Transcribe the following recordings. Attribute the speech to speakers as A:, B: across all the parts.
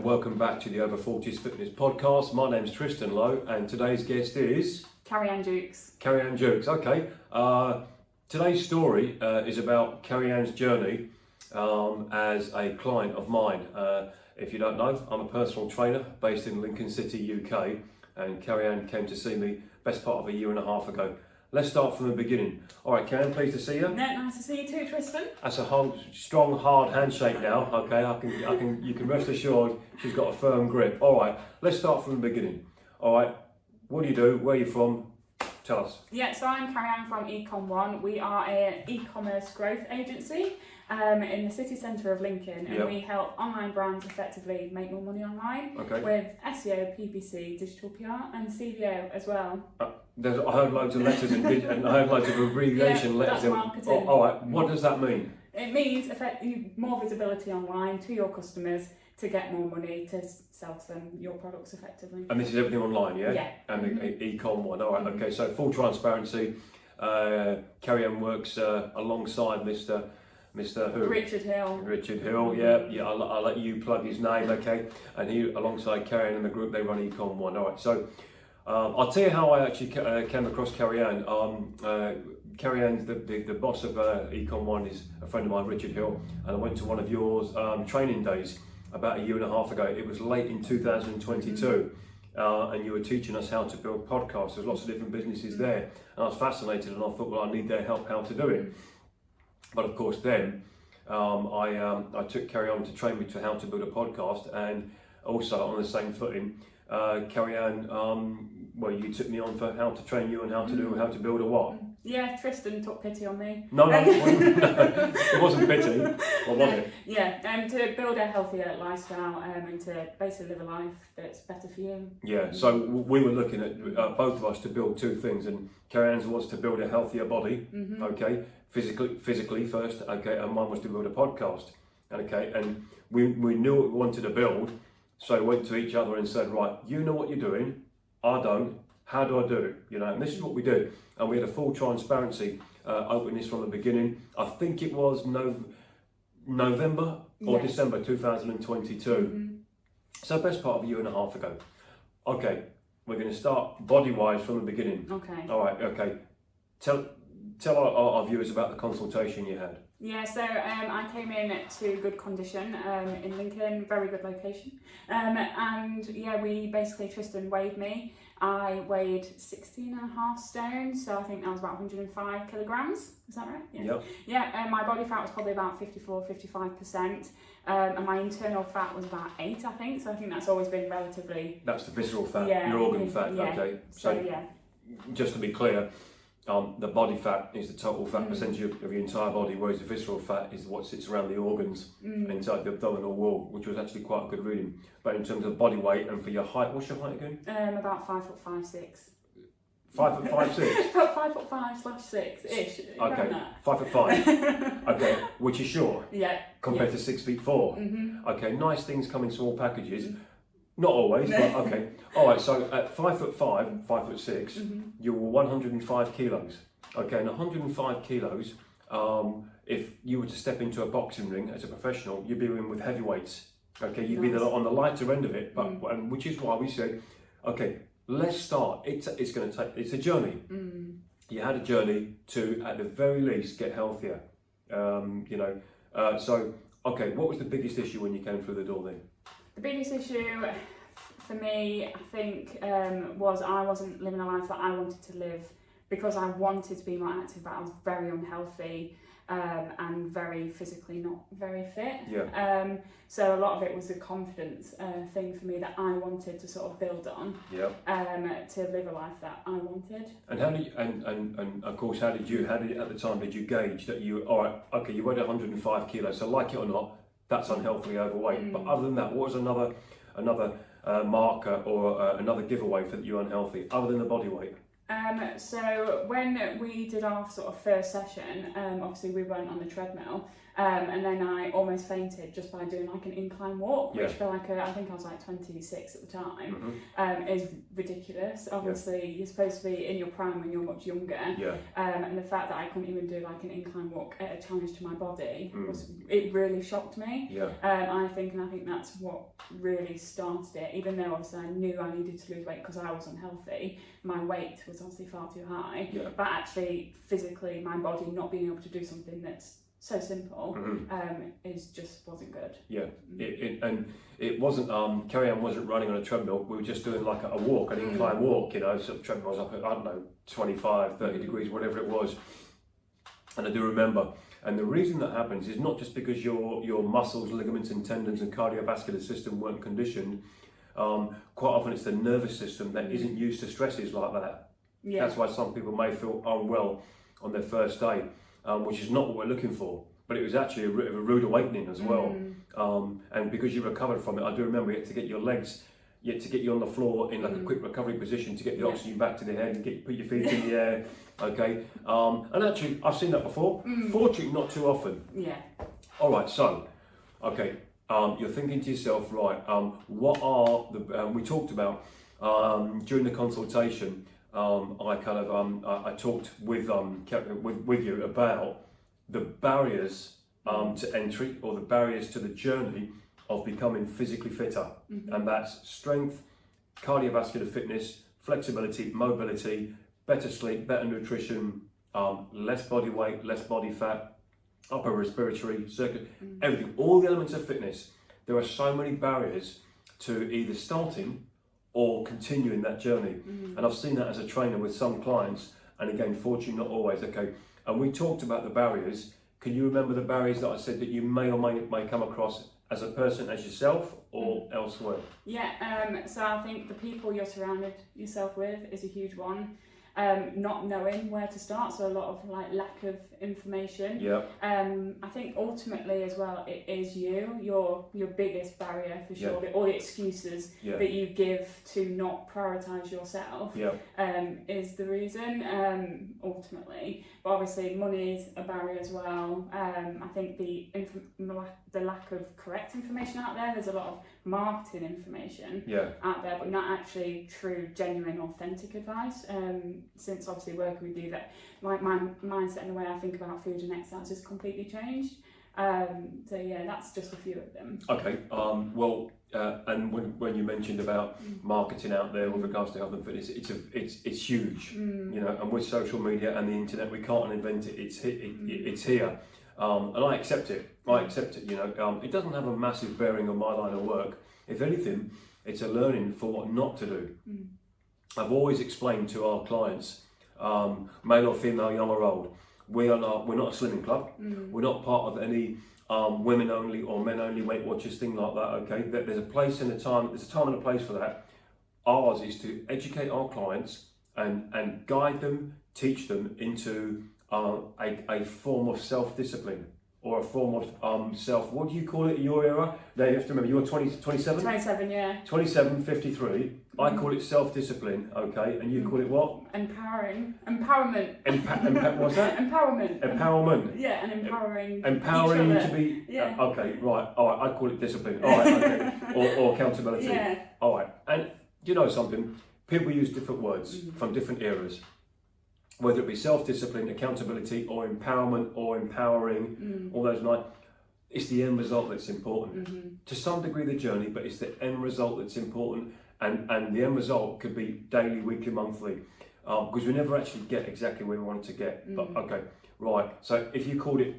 A: welcome back to the Over 40s Fitness Podcast. My name's Tristan Lowe and today's guest is...
B: Carrianne Dukes.
A: Carrianne Dukes, okay. Today's story is about Carrianne's journey as a client of mine. If you don't know, I'm a personal trainer based in Lincoln City, UK, and Carrianne came to see me best part of a year and a half ago. Let's start from the beginning. All right, Carrianne, pleased to see you.
B: Nice to see you too, Tristan.
A: That's a strong, hard handshake now. Okay, you can rest assured she's got a firm grip. All right, let's start from the beginning. All right, what do you do? Where are you from? Tell us.
B: Yeah, so I'm Carrianne from Ecom1. We are an e-commerce growth agency in the city centre of Lincoln, and we help online brands effectively make more money online with SEO, PPC, digital PR, and CVO as well.
A: I heard loads of letters and I heard loads of abbreviation letters.
B: That's marketing.
A: All right, what does that mean?
B: It means more visibility online to your customers to get more money to sell to them your products effectively.
A: And this is everything online, yeah?
B: Yeah.
A: And the Ecom one, all right, okay, so full transparency. Carrianne works alongside Mr. Who?
B: Richard Hill.
A: Richard Hill, yeah. I'll let you plug his name, okay? And he, alongside Carrianne and the group, they run Ecom one, all right. So I'll tell you how I actually came across Carrianne. Carrianne, the boss of Ecom one, is a friend of mine, Richard Hill, and I went to one of yours training days about a year and a half ago. It was late in 2022, and you were teaching us how to build podcasts. There's lots of different businesses there, and I was fascinated, and I thought, well, I need their help how to do it. But of course, then I took Carrianne to train me to how to build a podcast, and also on the same footing, Carrianne, well, you took me on for how to train you and how to build a what?
B: Yeah, Tristan took pity on me.
A: No, it wasn't pity. What was it?
B: Yeah, to build a healthier lifestyle and to basically live a life that's better for you.
A: Yeah, so we were looking at both of us to build two things, and Carrianne's was to build a healthier body, okay, physically first, okay, and mine was to build a podcast, okay, and we knew what we wanted to build, so we went to each other and said, right, you know what you're doing, I don't. How do I do it? You know, and this is what we do. And we had a full transparency openness from the beginning. I think it was November or December 2022. So best part of a year and a half ago. Okay, we're going to start body-wise from the beginning.
B: Okay.
A: All right. Okay. Tell our viewers about the consultation you had.
B: Yeah, so I came in to good condition in Lincoln, very good location. And yeah, Tristan weighed me. I weighed 16.5 stone, so I think that was about 105 kilograms. Is that right? Yeah.
A: Yep.
B: Yeah, and my body fat was probably about 55%. And my internal fat was about 8, I think. So I think that's always been relatively...
A: That's the visceral fat, your organ fat, okay.
B: So yeah.
A: Just to be clear, the body fat is the total fat percentage of your entire body, whereas the visceral fat is what sits around the organs inside the abdominal wall, which was actually quite a good reading. But in terms of body weight and for your height, what's your height again?
B: About 5'5", 6.
A: 5'5", 6?
B: About 5'5/6-ish.
A: Okay, 5'5". Okay, which is short.
B: Yeah.
A: Compared to 6'4". Okay, nice things come in small packages. Not always, but okay. All right, so at 5'5", 5'6", you were 105 kilos. Okay, and 105 kilos, if you were to step into a boxing ring as a professional, you'd be in with heavyweights. Okay, you'd be on the lighter end of it, but and which is why we said, okay, let's start. It's a journey. You had a journey to, at the very least, get healthier. So okay, what was the biggest issue when you came through the door then?
B: The biggest issue for me, I think, was I wasn't living a life that I wanted to live because I wanted to be more active, but I was very unhealthy and very physically not very fit.
A: Yeah.
B: So a lot of it was a confidence thing for me that I wanted to sort of build on.
A: Yeah.
B: To live a life that I wanted.
A: And how did you, and of course, how did at the time did you gauge that you, all right, okay, you weighed 105 kilos, so like it or not, that's unhealthily overweight. But other than that, what was another marker or another giveaway for that you're unhealthy, other than the body weight?
B: So when we did our sort of first session, obviously we weren't on the treadmill, And then I almost fainted just by doing like an incline walk, which
A: Yeah.
B: for like I think I was like 26 at the time,
A: Mhm.
B: is ridiculous. Obviously, you're supposed to be in your prime when you're much younger.
A: Yeah.
B: And the fact that I couldn't even do like an incline walk at a challenge to my body it really shocked me.
A: Yeah.
B: I think that's what really started it. Even though obviously I knew I needed to lose weight because I was unhealthy, my weight was obviously far too high.
A: Yeah.
B: But actually, physically, my body not being able to do something that's so simple is just wasn't good.
A: Yeah. It wasn't. Carrianne wasn't running on a treadmill. We were just doing like a walk, an incline walk. You know, sort of treadmill was up at, I don't know, 25, 30 degrees, whatever it was. And I do remember. And the reason that happens is not just because your muscles, ligaments and tendons and cardiovascular system weren't conditioned. Quite often it's the nervous system that isn't used to stresses like that.
B: Yeah.
A: That's why some people may feel unwell on their first day, which is not what we're looking for. But it was actually a rude awakening as well. And because you recovered from it, I do remember you had to get your legs, you had to get you on the floor in like a quick recovery position to get the oxygen back to the head and put your feet in the air. Okay. And actually, I've seen that before. Fortunately, not too often.
B: Yeah.
A: All right. So, okay. You're thinking to yourself, right? What are the? We talked about during the consultation. I talked with you about the barriers to entry or the barriers to the journey of becoming physically fitter, and that's strength, cardiovascular fitness, flexibility, mobility, better sleep, better nutrition, less body weight, less body fat, upper respiratory circuit, everything, all the elements of fitness. There are so many barriers to either starting or continuing that journey. And I've seen that as a trainer with some clients, and again, fortunately not always. Okay, and we talked about the barriers. Can you remember the barriers that I said that you may or may come across as a person, as yourself, or elsewhere?
B: Yeah, so I think the people you're surrounded yourself with is a huge one. Not knowing where to start, so a lot of like lack of information.
A: Yeah.
B: I think ultimately as well, it is your biggest barrier for sure. All the excuses that you give to not prioritise yourself is the reason ultimately. But obviously money's a barrier as well. I think the lack of correct information out there. There's a lot of marketing information out there, but not actually true, genuine, authentic advice. Since obviously working with you, that like my mindset and the way I think about food and exercise has completely changed. So yeah, that's just a few of them.
A: Okay. And when you mentioned about marketing out there with regards to health and fitness, it's huge. You know, and with social media and the internet, we can't invent it. It's here, and I accept it. You know, it doesn't have a massive bearing on my line of work. If anything, it's a learning for what not to do. I've always explained to our clients, male or female, young or old, we're not a slimming club. We're not part of any women only or men only Weight Watchers thing like that. Okay, there's a place and a time. There's a time and a place for that. Ours is to educate our clients and guide them, teach them into a form of self-discipline or a form of what do you call it in your era? Now you have to remember, you're 27?
B: 27, yeah.
A: 27, 53. I call it self-discipline, okay? And you call it what?
B: Empowerment.
A: What's that? Empowerment.
B: Yeah, and empowering.
A: Empowering you to be.
B: Yeah.
A: Okay, right. All right. I call it discipline. All right. Okay. or accountability.
B: Yeah.
A: All right. And do you know something? People use different words from different eras. Whether it be self-discipline, accountability, or empowerment, or empowering, all those nine. It's the end result that's important. To some degree, the journey, but it's the end result that's important. And the end result could be daily, weekly, monthly, because we never actually get exactly where we want to get. But okay, right. So if you called it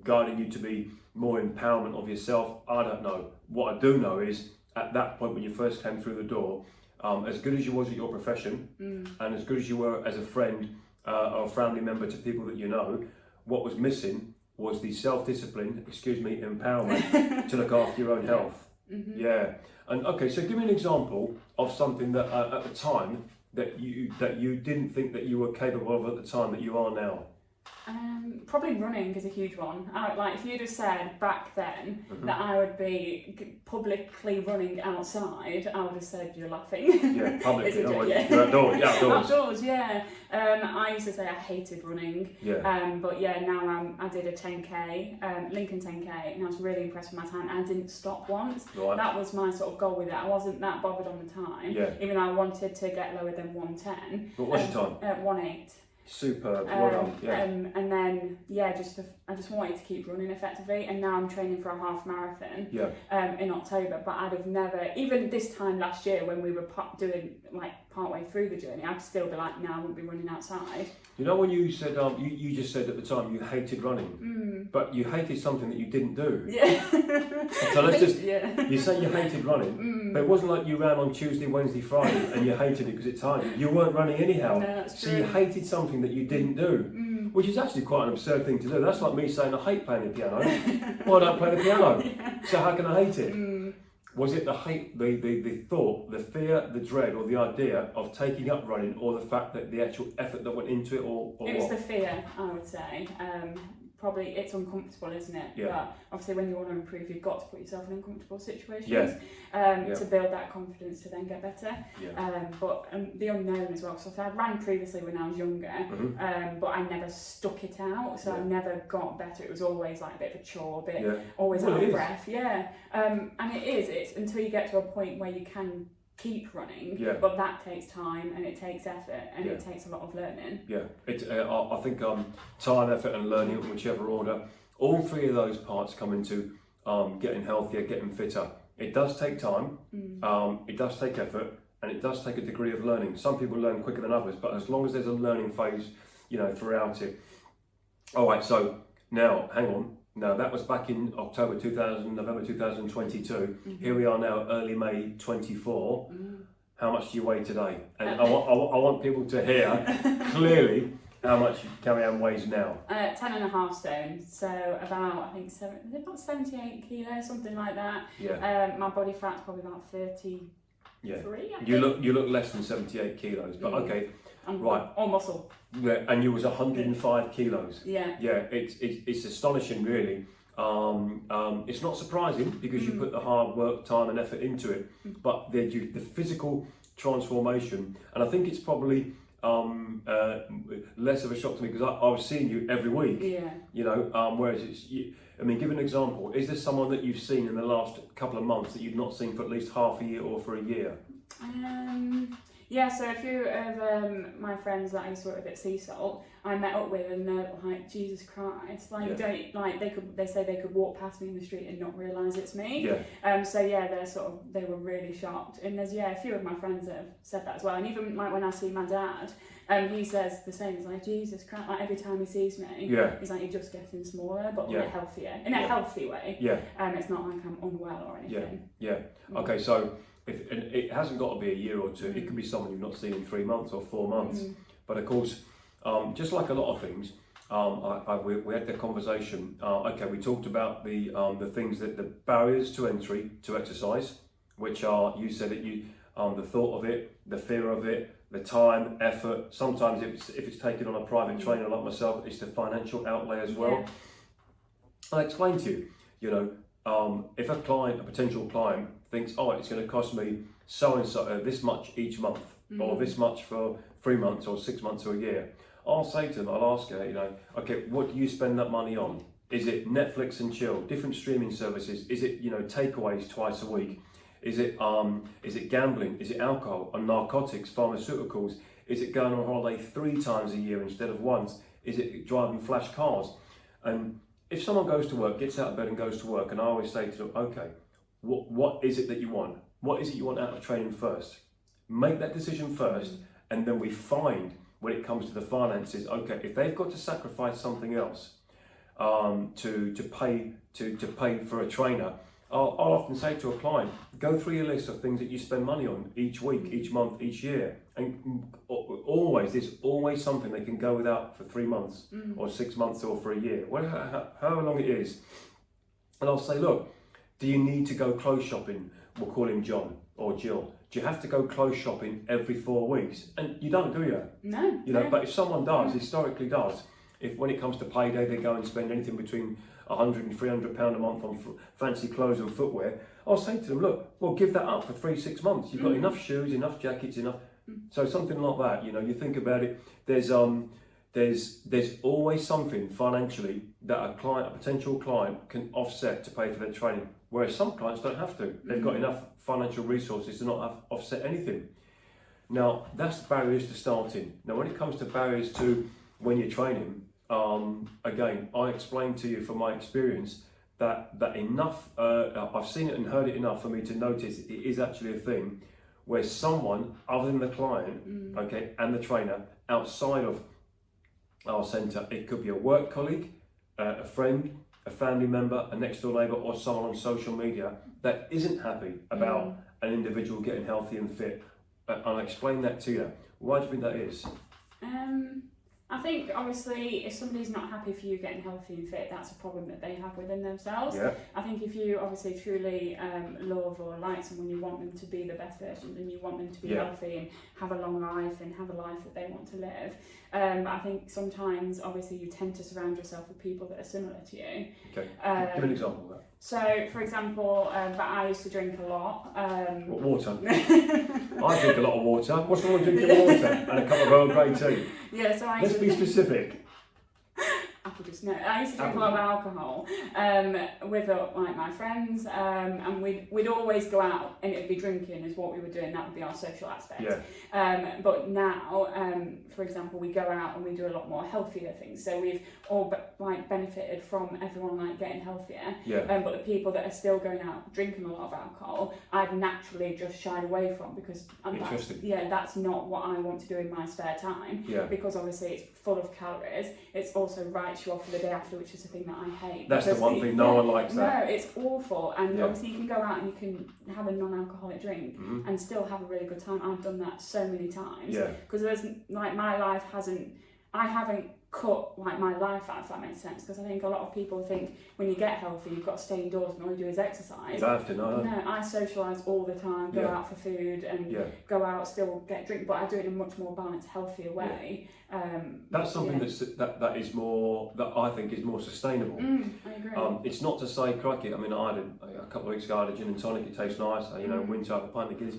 A: guiding you to be more empowerment of yourself, I don't know. What I do know is at that point when you first came through the door, as good as you was at your profession, and as good as you were as a friend or a family member to people that you know, what was missing was the self-discipline, empowerment to look after your own health. Yeah. And okay, so give me an example of something that at the time that you didn't think that you were capable of at the time that you are now.
B: Probably running is a huge one. Like if you'd have said back then that I would be publicly running outside, I would have said you're laughing.
A: Yeah, publicly.
B: Yeah.
A: You're outdoors. Yeah, outdoors.
B: Outdoors, yeah. I used to say I hated running.
A: Yeah.
B: But yeah, now I did a 10k, Lincoln 10k, and I was really impressed with my time. And I didn't stop once.
A: Right.
B: That was my sort of goal with it. I wasn't that bothered on the time.
A: Yeah.
B: Even though I wanted to get lower than 110.
A: What was your time?
B: 1:08.
A: Superb. Well done. Yeah.
B: And then I just wanted to keep running effectively, and now I'm training for a half marathon.
A: Yeah.
B: In October, but I'd have never, even this time last year when we were doing like partway through the journey, I'd still be like, no, I wouldn't be running outside.
A: You know when you said you just said at the time you hated running, but you hated something that you didn't do.
B: Yeah.
A: So let's just you say you hated running, but it wasn't like you ran on Tuesday, Wednesday, Friday, and you hated it because it tired you. You weren't running anyhow.
B: No, that's
A: so
B: true.
A: you hated something that you didn't do, which is actually quite an absurd thing to do. That's like me saying I hate playing the piano. Well, I don't play the piano, so how can I hate it? Was it the hate, the thought, the fear, the dread, or the idea of taking up running, or the fact that the actual effort that went into it, or
B: it was
A: what?
B: the fear, I would say. Probably it's uncomfortable, isn't it?
A: Yeah.
B: But obviously when you want to improve, you've got to put yourself in uncomfortable situations
A: to
B: build that confidence to then get better.
A: Yeah.
B: But the unknown as well. So I ran previously when I was younger, but I never stuck it out. So I never got better. It was always like a bit of a chore, always out of breath. Yeah. And it's until you get to a point where you can keep running, but that takes time and it takes effort and it takes a lot of learning.
A: I think time, effort and learning, in whichever order, all three of those parts come into getting healthier, getting fitter. It does take time, it does take effort, and it does take a degree of learning. Some people learn quicker than others, but as long as there's a learning phase, throughout it. All right, so now hang on. Now that was back in November 2022. Here we are now, early May 24. How much do you weigh today? And I want people to hear clearly how much Carrianne weighs now.
B: 10.5 stone, so about, I think, about 78 kilos, something like that.
A: Yeah.
B: My body fat's probably about 33.
A: Yeah.
B: I think.
A: You look less than 78 kilos, but okay. Right.
B: All muscle.
A: Yeah, and you was 105 kilos.
B: Yeah.
A: Yeah, it's astonishing, really. It's not surprising because you put the hard work, time, and effort into it, but the physical transformation, and I think it's probably less of a shock to me because I was seeing you every week.
B: Yeah.
A: Whereas give an example. Is there someone that you've seen in the last couple of months that you've not seen for at least half a year or for a year?
B: Yeah, so a few of my friends that I used to work with at Sea Salt, I met up with, and they're like, Jesus Christ, they say they could walk past me in the street and not realise it's me.
A: Yeah.
B: They were really shocked, and there's a few of my friends that have said that as well, and even like when I see my dad, he says the same. He's like, Jesus Christ, like every time he sees me, he's like, you're just getting smaller, but in a healthy way.
A: Yeah.
B: It's not like I'm unwell or anything.
A: Yeah. Okay, so. And it hasn't got to be a year or two. It could be someone you've not seen in 3 months or 4 months. But of course, just like a lot of things, we had the conversation. We talked about the things that the barriers to entry to exercise, which are, you said that you the thought of it, the fear of it, the time, effort. Sometimes if it's taken on a private trainer like myself, it's the financial outlay as well.
B: Yeah.
A: I explained to you, if a potential client thinks, it's going to cost me so and so this much each month, or this much for 3 months or 6 months or a year, I'll say to them, I'll ask her, okay, what do you spend that money on? Is it Netflix and chill, different streaming services? Is it takeaways twice a week? Is it gambling? Is it alcohol or narcotics, pharmaceuticals? Is it going on holiday 3 times a year instead of once? Is it driving flash cars? And if someone goes to work, gets out of bed and goes to work, and I always say to them, okay, what is it that you want? What is it you want out of training first? Make that decision first, and then we find when it comes to the finances, okay, if they've got to sacrifice something else to pay for a trainer, I'll often say to a client, go through your list of things that you spend money on each week, each month, each year, and there's always something they can go without for 3 months or 6 months or for a year, however long it is. And I'll say, look, do you need to go clothes shopping? We'll call him John or Jill. Do you have to go clothes shopping every 4 weeks? And you don't, do you?
B: No.
A: But if someone does, historically does, if when it comes to payday they go and spend anything between £100 and £300 a month on fancy clothes and footwear, I'll say to them, look, well, give that up for 3-6 months. You've got enough shoes, enough jackets, enough. So something like that, you know, you think about it. There's always something financially that a potential client can offset to pay for their training, whereas some clients don't have to. They've got enough financial resources to not have offset anything. Now, that's barriers to starting. Now, when it comes to barriers to when you're training, again, I explained to you from my experience that enough, I've seen it and heard it enough for me to notice it is actually a thing where someone other than the client, okay, and the trainer outside of our centre, it could be a work colleague, a friend, a family member, a next door neighbour, or someone on social media that isn't happy about an individual getting healthy and fit. I'll explain that to you. Why do you think that is?
B: I think obviously if somebody's not happy for you getting healthy and fit, that's a problem that they have within themselves.
A: Yeah.
B: I think if you obviously truly love or like someone, you want them to be the best version and you want them to be healthy and have a long life and have a life that they want to live. I think sometimes obviously you tend to surround yourself with people that are similar to you.
A: Okay, give an example of that.
B: So, for example, I used to drink a lot.
A: What, water? I drink a lot of water. What's wrong with drinking water and a cup of Earl Grey tea?
B: Yeah, so
A: Let's be specific.
B: I used to drink a lot of alcohol with like my friends, and we'd always go out and it'd be drinking is what we were doing. That would be our social aspect.
A: Yeah.
B: But now, for example, we go out and we do a lot more healthier things. So we've all benefited from everyone like getting healthier.
A: Yeah.
B: But the people that are still going out drinking a lot of alcohol, I've naturally just shied away from because that's not what I want to do in my spare time.
A: Yeah.
B: Because obviously it's full of calories. It's also writes you off for the day after, which is the thing that I hate.
A: That's the one thing no one likes. That.
B: No, it's awful. And obviously you can go out and you can have a non-alcoholic drink and still have a really good time. I've done that so many times.
A: Yeah.
B: Because there's like I haven't cut like my life out, if that makes sense, because I think a lot of people think when you get healthy you've got to stay indoors and all you do is exercise.
A: You have to, no.
B: No, I socialise all the time, go out for food and go out, still get drink, but I do it in a much more balanced, healthier way.
A: That's something that is more, that I think is more sustainable.
B: I agree.
A: It's not to say, crikey, I mean, I had a couple of weeks ago, I had a gin and tonic, it tastes nice, you know, winter, I have a pint of Guinness.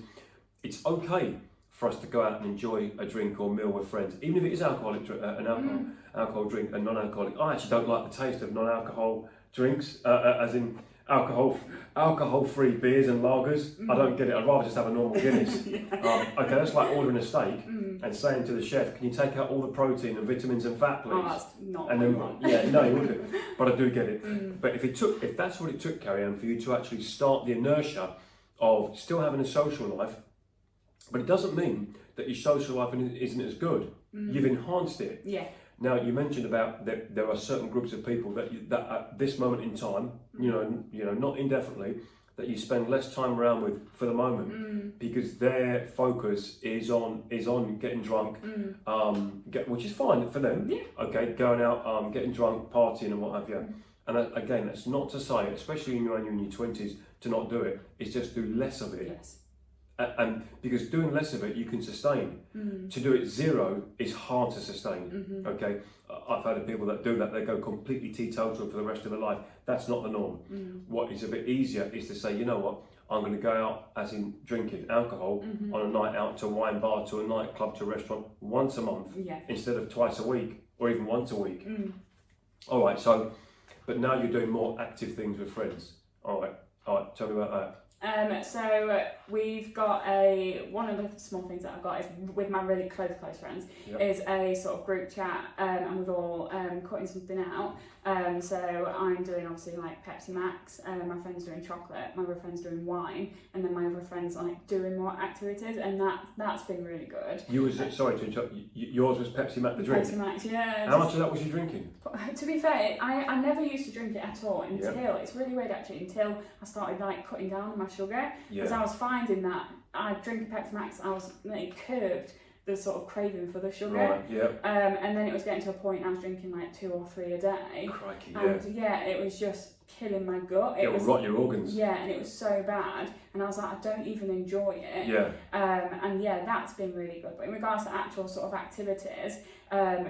A: It's okay for us to go out and enjoy a drink or meal with friends, even if it is alcoholic, alcohol drink and non-alcoholic. I actually don't like the taste of non-alcohol drinks, as in alcohol-free beers and lagers. I don't get it. I'd rather just have a normal Guinness. Okay, that's like ordering a steak and saying to the chef, "Can you take out all the protein and vitamins and fat, please?"
B: Oh, that's not.
A: And then, no, you wouldn't. But I do get it. But if that's what it took, Carrianne, for you to actually start the inertia of still having a social life. But it doesn't mean that your social life isn't as good. You've enhanced it.
B: Yeah.
A: Now, you mentioned about that there are certain groups of people that at this moment in time, you know, not indefinitely, that you spend less time around with for the moment because their focus is on getting drunk, which is fine for them. Yeah. Okay, going out, getting drunk, partying, and what have you. And again, that's not to say, especially when you're in your 20s, to not do it. It's just do less of it.
B: Yes.
A: And because doing less of it you can sustain. To do it zero is hard to sustain. Okay, I've heard of people that do that, they go completely teetotal for the rest of their life. That's not the norm. What is a bit easier is to say, you know what, I'm going to go out, as in drinking alcohol, on a night out to a wine bar, to a nightclub, to a restaurant once a month instead of twice a week or even once a week. All right, so but now you're doing more active things with friends. All right, tell me about that.
B: So we've got one of the small things that I've got is with my really close friends is a sort of group chat, and we've all cutting something out. So I'm doing obviously like Pepsi Max, my friend's doing chocolate, my other friend's doing wine, and then my other friend's like doing more activities, and that's been really good. Sorry to interrupt,
A: yours was Pepsi Max the drink?
B: Pepsi Max, yeah.
A: How much of that was you drinking?
B: To be fair, I never used to drink it at all until, it's really weird actually, until I started like cutting down on my sugar, because I was finding that I'd drink a Pepsi Max, I was like curbed the sort of craving for the sugar.
A: Right, yeah.
B: And then it was getting to a point I was drinking like 2 or 3 a day.
A: Crikey,
B: and it was just killing my gut.
A: It would rot your organs.
B: Yeah, and it was so bad. and I was like, I don't even enjoy it.
A: Yeah.
B: And yeah, that's been really good. But in regards to actual sort of activities,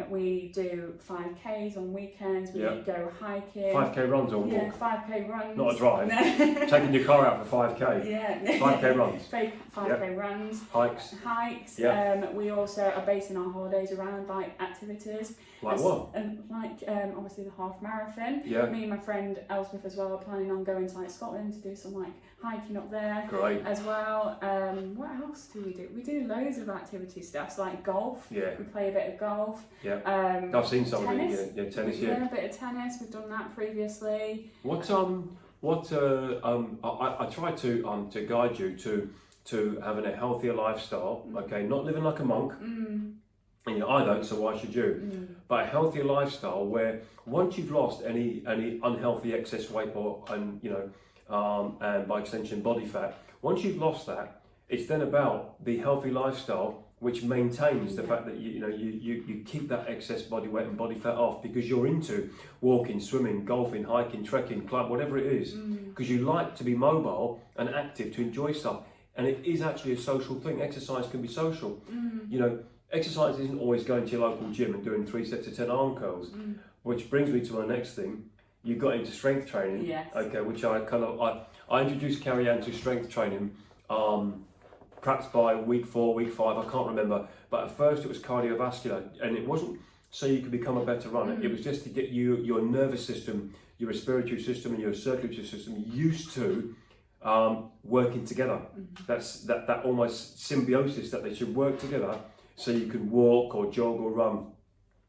B: we do 5Ks on weekends, we go hiking.
A: 5K runs or walk?
B: Yeah, 5K runs.
A: Not a drive. Taking your car out for 5K.
B: Yeah.
A: 5K runs.
B: 5K runs.
A: Hikes.
B: Yeah. We also are basing our holidays around like activities.
A: Like what?
B: Like obviously the half marathon.
A: Yeah.
B: Me and my friend Elspeth as well are planning on going to like Scotland to do some like hiking up there.
A: Great.
B: As well. What else do we do? We do loads of activity stuff, so like golf.
A: Yeah.
B: We play a bit of golf.
A: Yeah. I've seen some of it. Yeah, tennis.
B: Yeah, a bit of tennis. We've done that previously.
A: I try to guide you to having a healthier lifestyle. Okay, not living like a monk. And, I don't, so why should you? But a healthier lifestyle where once you've lost any unhealthy excess weight and by extension body fat, once you've lost that, it's then about the healthy lifestyle which maintains the fact that you keep that excess body weight and body fat off because you're into walking, swimming, golfing, hiking, trekking, club, whatever it is, because you like to be mobile and active to enjoy stuff. And it is actually a social thing. Exercise can be social. Exercise isn't always going to your local gym and doing 3 sets of 10 arm curls, which brings me to my next thing. You got into strength training,
B: yes.
A: Okay, which I introduced Carrianne to strength training, perhaps by week 4, week 5, I can't remember. But at first it was cardiovascular, and it wasn't so you could become a better runner. It was just to get your nervous system, your respiratory system, and your circulatory system used to working together. That's that almost symbiosis that they should work together. So you could walk or jog or run,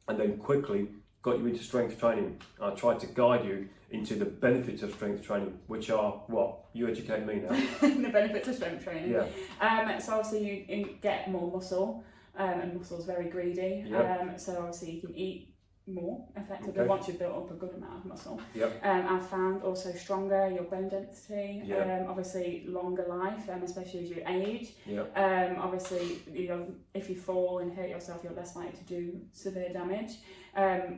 A: and then quickly got you into strength training. I tried to guide you into the benefits of strength training, which are what? You educate me now.
B: The benefits of strength training.
A: Yeah.
B: So obviously you get more muscle, and muscle's very greedy.
A: Yep.
B: So obviously you can eat more effectively once you've built up a good amount of muscle.
A: Yep.
B: I've found also stronger your bone density,
A: Yep.
B: Obviously longer life, especially as you age.
A: Yep.
B: Obviously, if you fall and hurt yourself, you're less likely to do severe damage.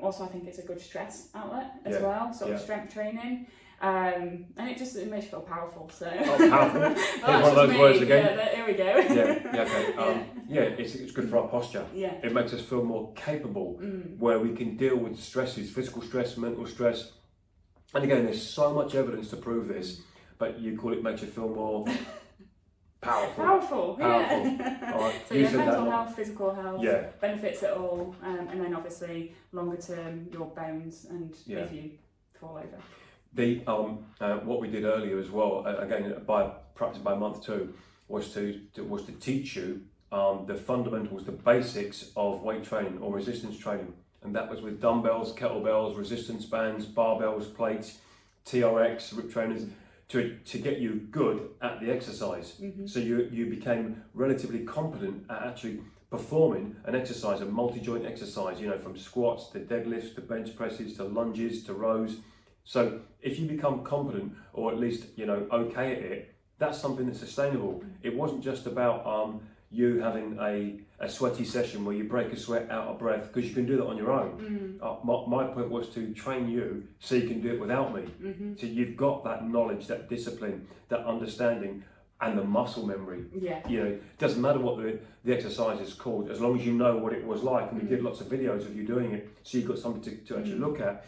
B: Also, I think it's a good stress outlet as well, sort of strength training. And it makes you feel powerful. So.
A: Oh, powerful. Here's one of those words again.
B: Yeah, here we go.
A: Okay. It's good for our posture.
B: Yeah.
A: It makes us feel more capable, where we can deal with stresses, physical stress, mental stress. And again, there's so much evidence to prove this, but you call it makes you feel more powerful.
B: Powerful. Yeah.
A: All right.
B: So mental health, physical health,
A: yeah,
B: benefits it all, and then obviously longer term your bones and if you fall over.
A: The what we did earlier as well, again perhaps by month 2, was to teach you the fundamentals, the basics of weight training or resistance training, and that was with dumbbells, kettlebells, resistance bands, barbells, plates, TRX, rip trainers, to get you good at the exercise. So you became relatively competent at actually performing an exercise, a multi-joint exercise, from squats to deadlifts to bench presses to lunges to rows. So if you become competent, or at least okay at it, that's something that's sustainable. It wasn't just about you having a sweaty session where you break a sweat out of breath, because you can do that on your own. My point was to train you so you can do it without me. So you've got that knowledge, that discipline, that understanding, and the muscle memory.
B: Yeah.
A: It doesn't matter what the exercise is called, as long as you know what it was like. And we did lots of videos of you doing it, so you've got something to actually look at.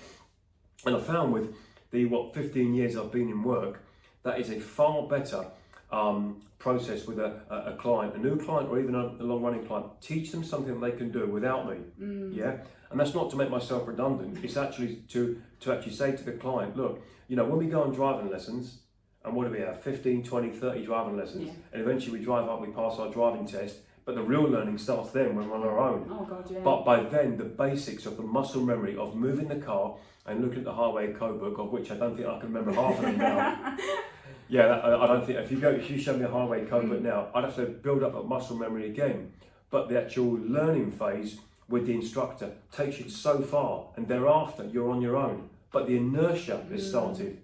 A: And I found with the 15 years I've been in work, that is a far better process with a client, a new client, or even a long-running client. Teach them something they can do without me. Yeah, and that's not to make myself redundant. It's actually to actually say to the client, look, when we go on driving lessons, and what do we have? 15, 20, 30 driving lessons, and eventually we drive up, we pass our driving test. But the real learning starts then when we're on our own.
B: Oh God, yeah.
A: But by then, the basics of the muscle memory of moving the car and looking at the highway code book, of which I don't think I can remember half of them now. I don't think if you show me a highway code book now, I'd have to build up a muscle memory again. But the actual learning phase with the instructor takes you so far, and thereafter you're on your own. But the inertia has started.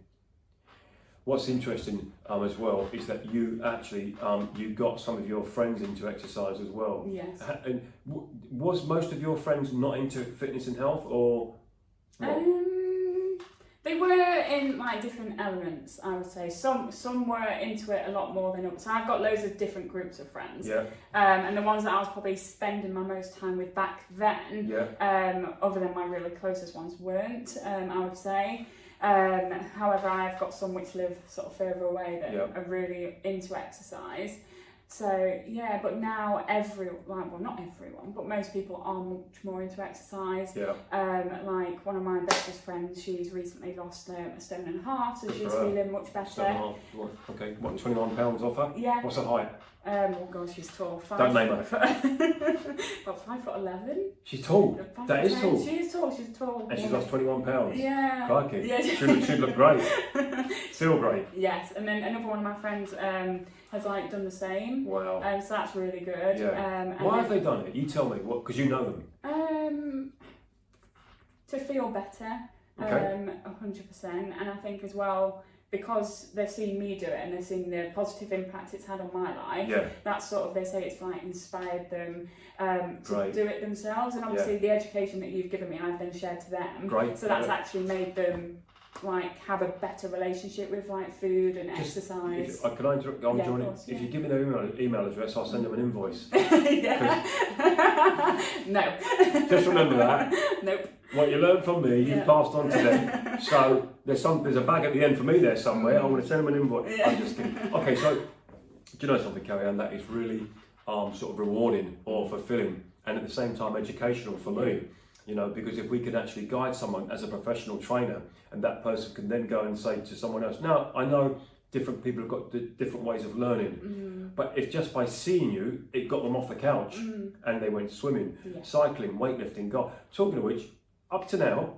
A: What's interesting as well is that you actually you got some of your friends into exercise as well.
B: Yes.
A: And was most of your friends not into fitness and health, or what?
B: They were in like different elements, I would say. Some were into it a lot more than others. So I've got loads of different groups of friends.
A: Yeah.
B: And the ones that I was probably spending my most time with back then, other than my really closest ones, weren't, I would say. However, I've got some which live sort of further away that are really into exercise. So yeah, but now not everyone, but most people are much more into exercise.
A: Yeah.
B: Like one of my bestest friends, she's recently lost 1.5 stone, so she's feeling much better.
A: Okay, what, 21 pounds off her?
B: Yeah.
A: What's her height?
B: Oh god, she's tall.
A: Don't name her.
B: About 5'11".
A: She's tall. That is tall.
B: She is tall. She's tall.
A: And she's lost 21 pounds.
B: Yeah.
A: Crikey.
B: Yeah.
A: She'd look great. Feel great.
B: Yes, and then another one of my friends has like done the same.
A: Wow.
B: So that's really good.
A: Yeah. Why have they done it? You tell me. What? Because you know them.
B: To feel better.
A: Okay.
B: 100%. And I think as well, because they've seen me do it and they've seen the positive impact it's had on my life, that's sort of, they say it's like inspired them to do it themselves. And obviously the education that you've given me, I've then shared to them.
A: Great.
B: So that's actually made them like have a better relationship with like food and exercise.
A: Can I interrupt? I'm joining. If you give me their email address, I'll send them an invoice.
B: No.
A: Just remember that.
B: Nope.
A: What you learned from me, you've passed on to them. So there's a bag at the end for me there somewhere. I'm going to send them an invoice. I'm just kidding. Okay, so do you know something, Carrianne? That is really sort of rewarding or fulfilling, and at the same time educational for me. You know, because if we can actually guide someone as a professional trainer, and that person can then go and say to someone else, now I know different people have got different ways of learning, but if just by seeing you, it got them off the couch and they went swimming, cycling, weightlifting, golf. Talking of which, up to now,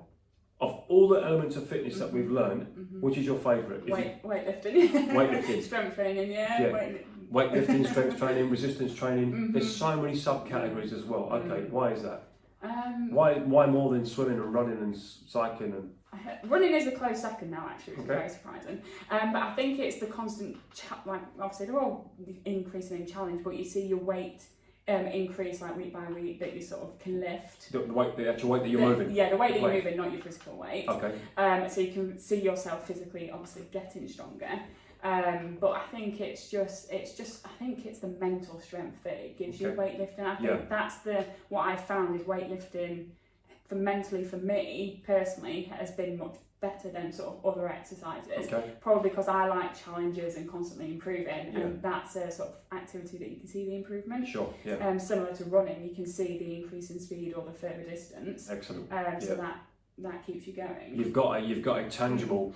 A: of all the elements of fitness that we've learned, which is your favourite?
B: Weightlifting.
A: Weightlifting.
B: Strength training,
A: Weightlifting, strength training, resistance training. There's so many subcategories as well. Okay, why is that? Why more than swimming and running and cycling and?
B: Running is a close second now, actually, which is very surprising. But I think it's the constant, like obviously they're all increasing in challenge, but you see your weight increase like week by week that you sort of can lift.
A: The actual weight that you're moving?
B: Yeah, the weight that you're moving, not your physical weight.
A: Okay.
B: So you can see yourself physically, obviously getting stronger. But I think it's the mental strength that it gives you, weightlifting. I think that's what I found is weightlifting for me personally has been much better than sort of other exercises. Probably because I like challenges and constantly improving, and that's a sort of activity that you can see the improvement.
A: Sure. Yeah.
B: Similar to running, you can see the increase in speed or the further distance.
A: Excellent.
B: So that keeps you going.
A: You've got a tangible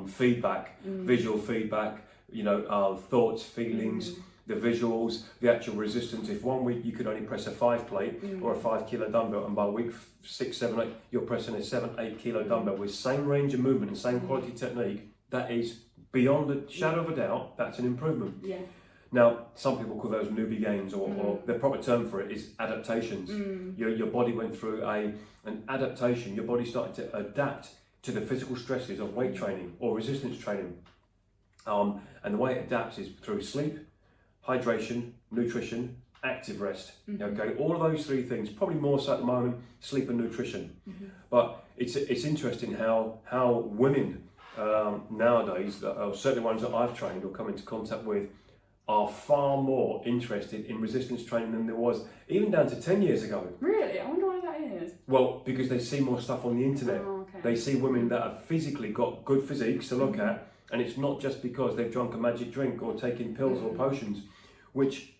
A: feedback, visual feedback. You know, thoughts, feelings. The visuals, the actual resistance. If 1 week you could only press a 5 plate or a 5 kilo dumbbell, and by week 6, 7, 8, you're pressing a 7, 8 kilo dumbbell with same range of movement and same quality technique, that is beyond a shadow of a doubt, that's an improvement.
B: Yeah.
A: Now, some people call those newbie gains, or the proper term for it is adaptations. Your body went through an adaptation. Your body started to adapt to the physical stresses of weight training or resistance training. And the way it adapts is through sleep, hydration, nutrition, active rest. Okay, all of those three things, probably more so at the moment, sleep and nutrition. But it's interesting how women nowadays, certainly ones that I've trained or come into contact with, are far more interested in resistance training than there was even down to 10 years ago.
B: Really? I wonder why that is.
A: Well, because they see more stuff on the internet.
B: Oh, okay.
A: They see women that have physically got good physiques to look at, and it's not just because they've drunk a magic drink or taken pills or potions, which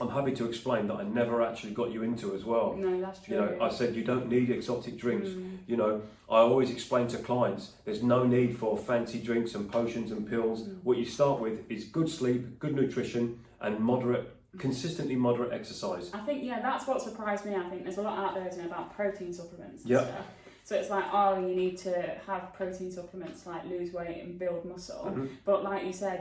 A: I'm happy to explain that I never actually got you into as well.
B: No, that's true.
A: You know, I said you don't need exotic drinks. You know, I always explain to clients there's no need for fancy drinks and potions and pills. What you start with is good sleep, good nutrition, and consistently moderate exercise.
B: I think, that's what surprised me. I think there's a lot out there, isn't it, about protein supplements and
A: stuff.
B: So it's like, you need to have protein supplements to like lose weight and build muscle. But like you said,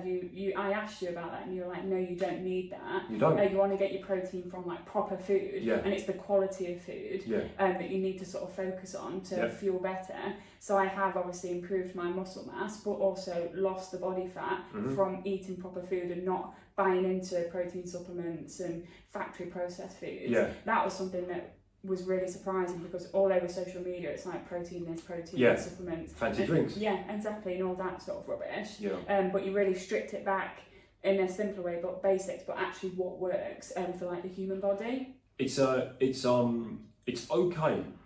B: I asked you about that and you were like, no, you don't need that.
A: You don't.
B: You want to get your protein from like proper food, and it's the quality of food that you need to sort of focus on to feel better. So I have obviously improved my muscle mass, but also lost the body fat from eating proper food and not buying into protein supplements and factory processed foods. That was something that was really surprising, because all over social media it's like protein this, protein
A: Yeah.
B: that, supplements,
A: Fancy drinks.
B: Yeah, exactly, and all that sort of rubbish.
A: Yeah.
B: But you really stripped it back in a simpler way, but basics, but actually what works for like the human body.
A: It's okay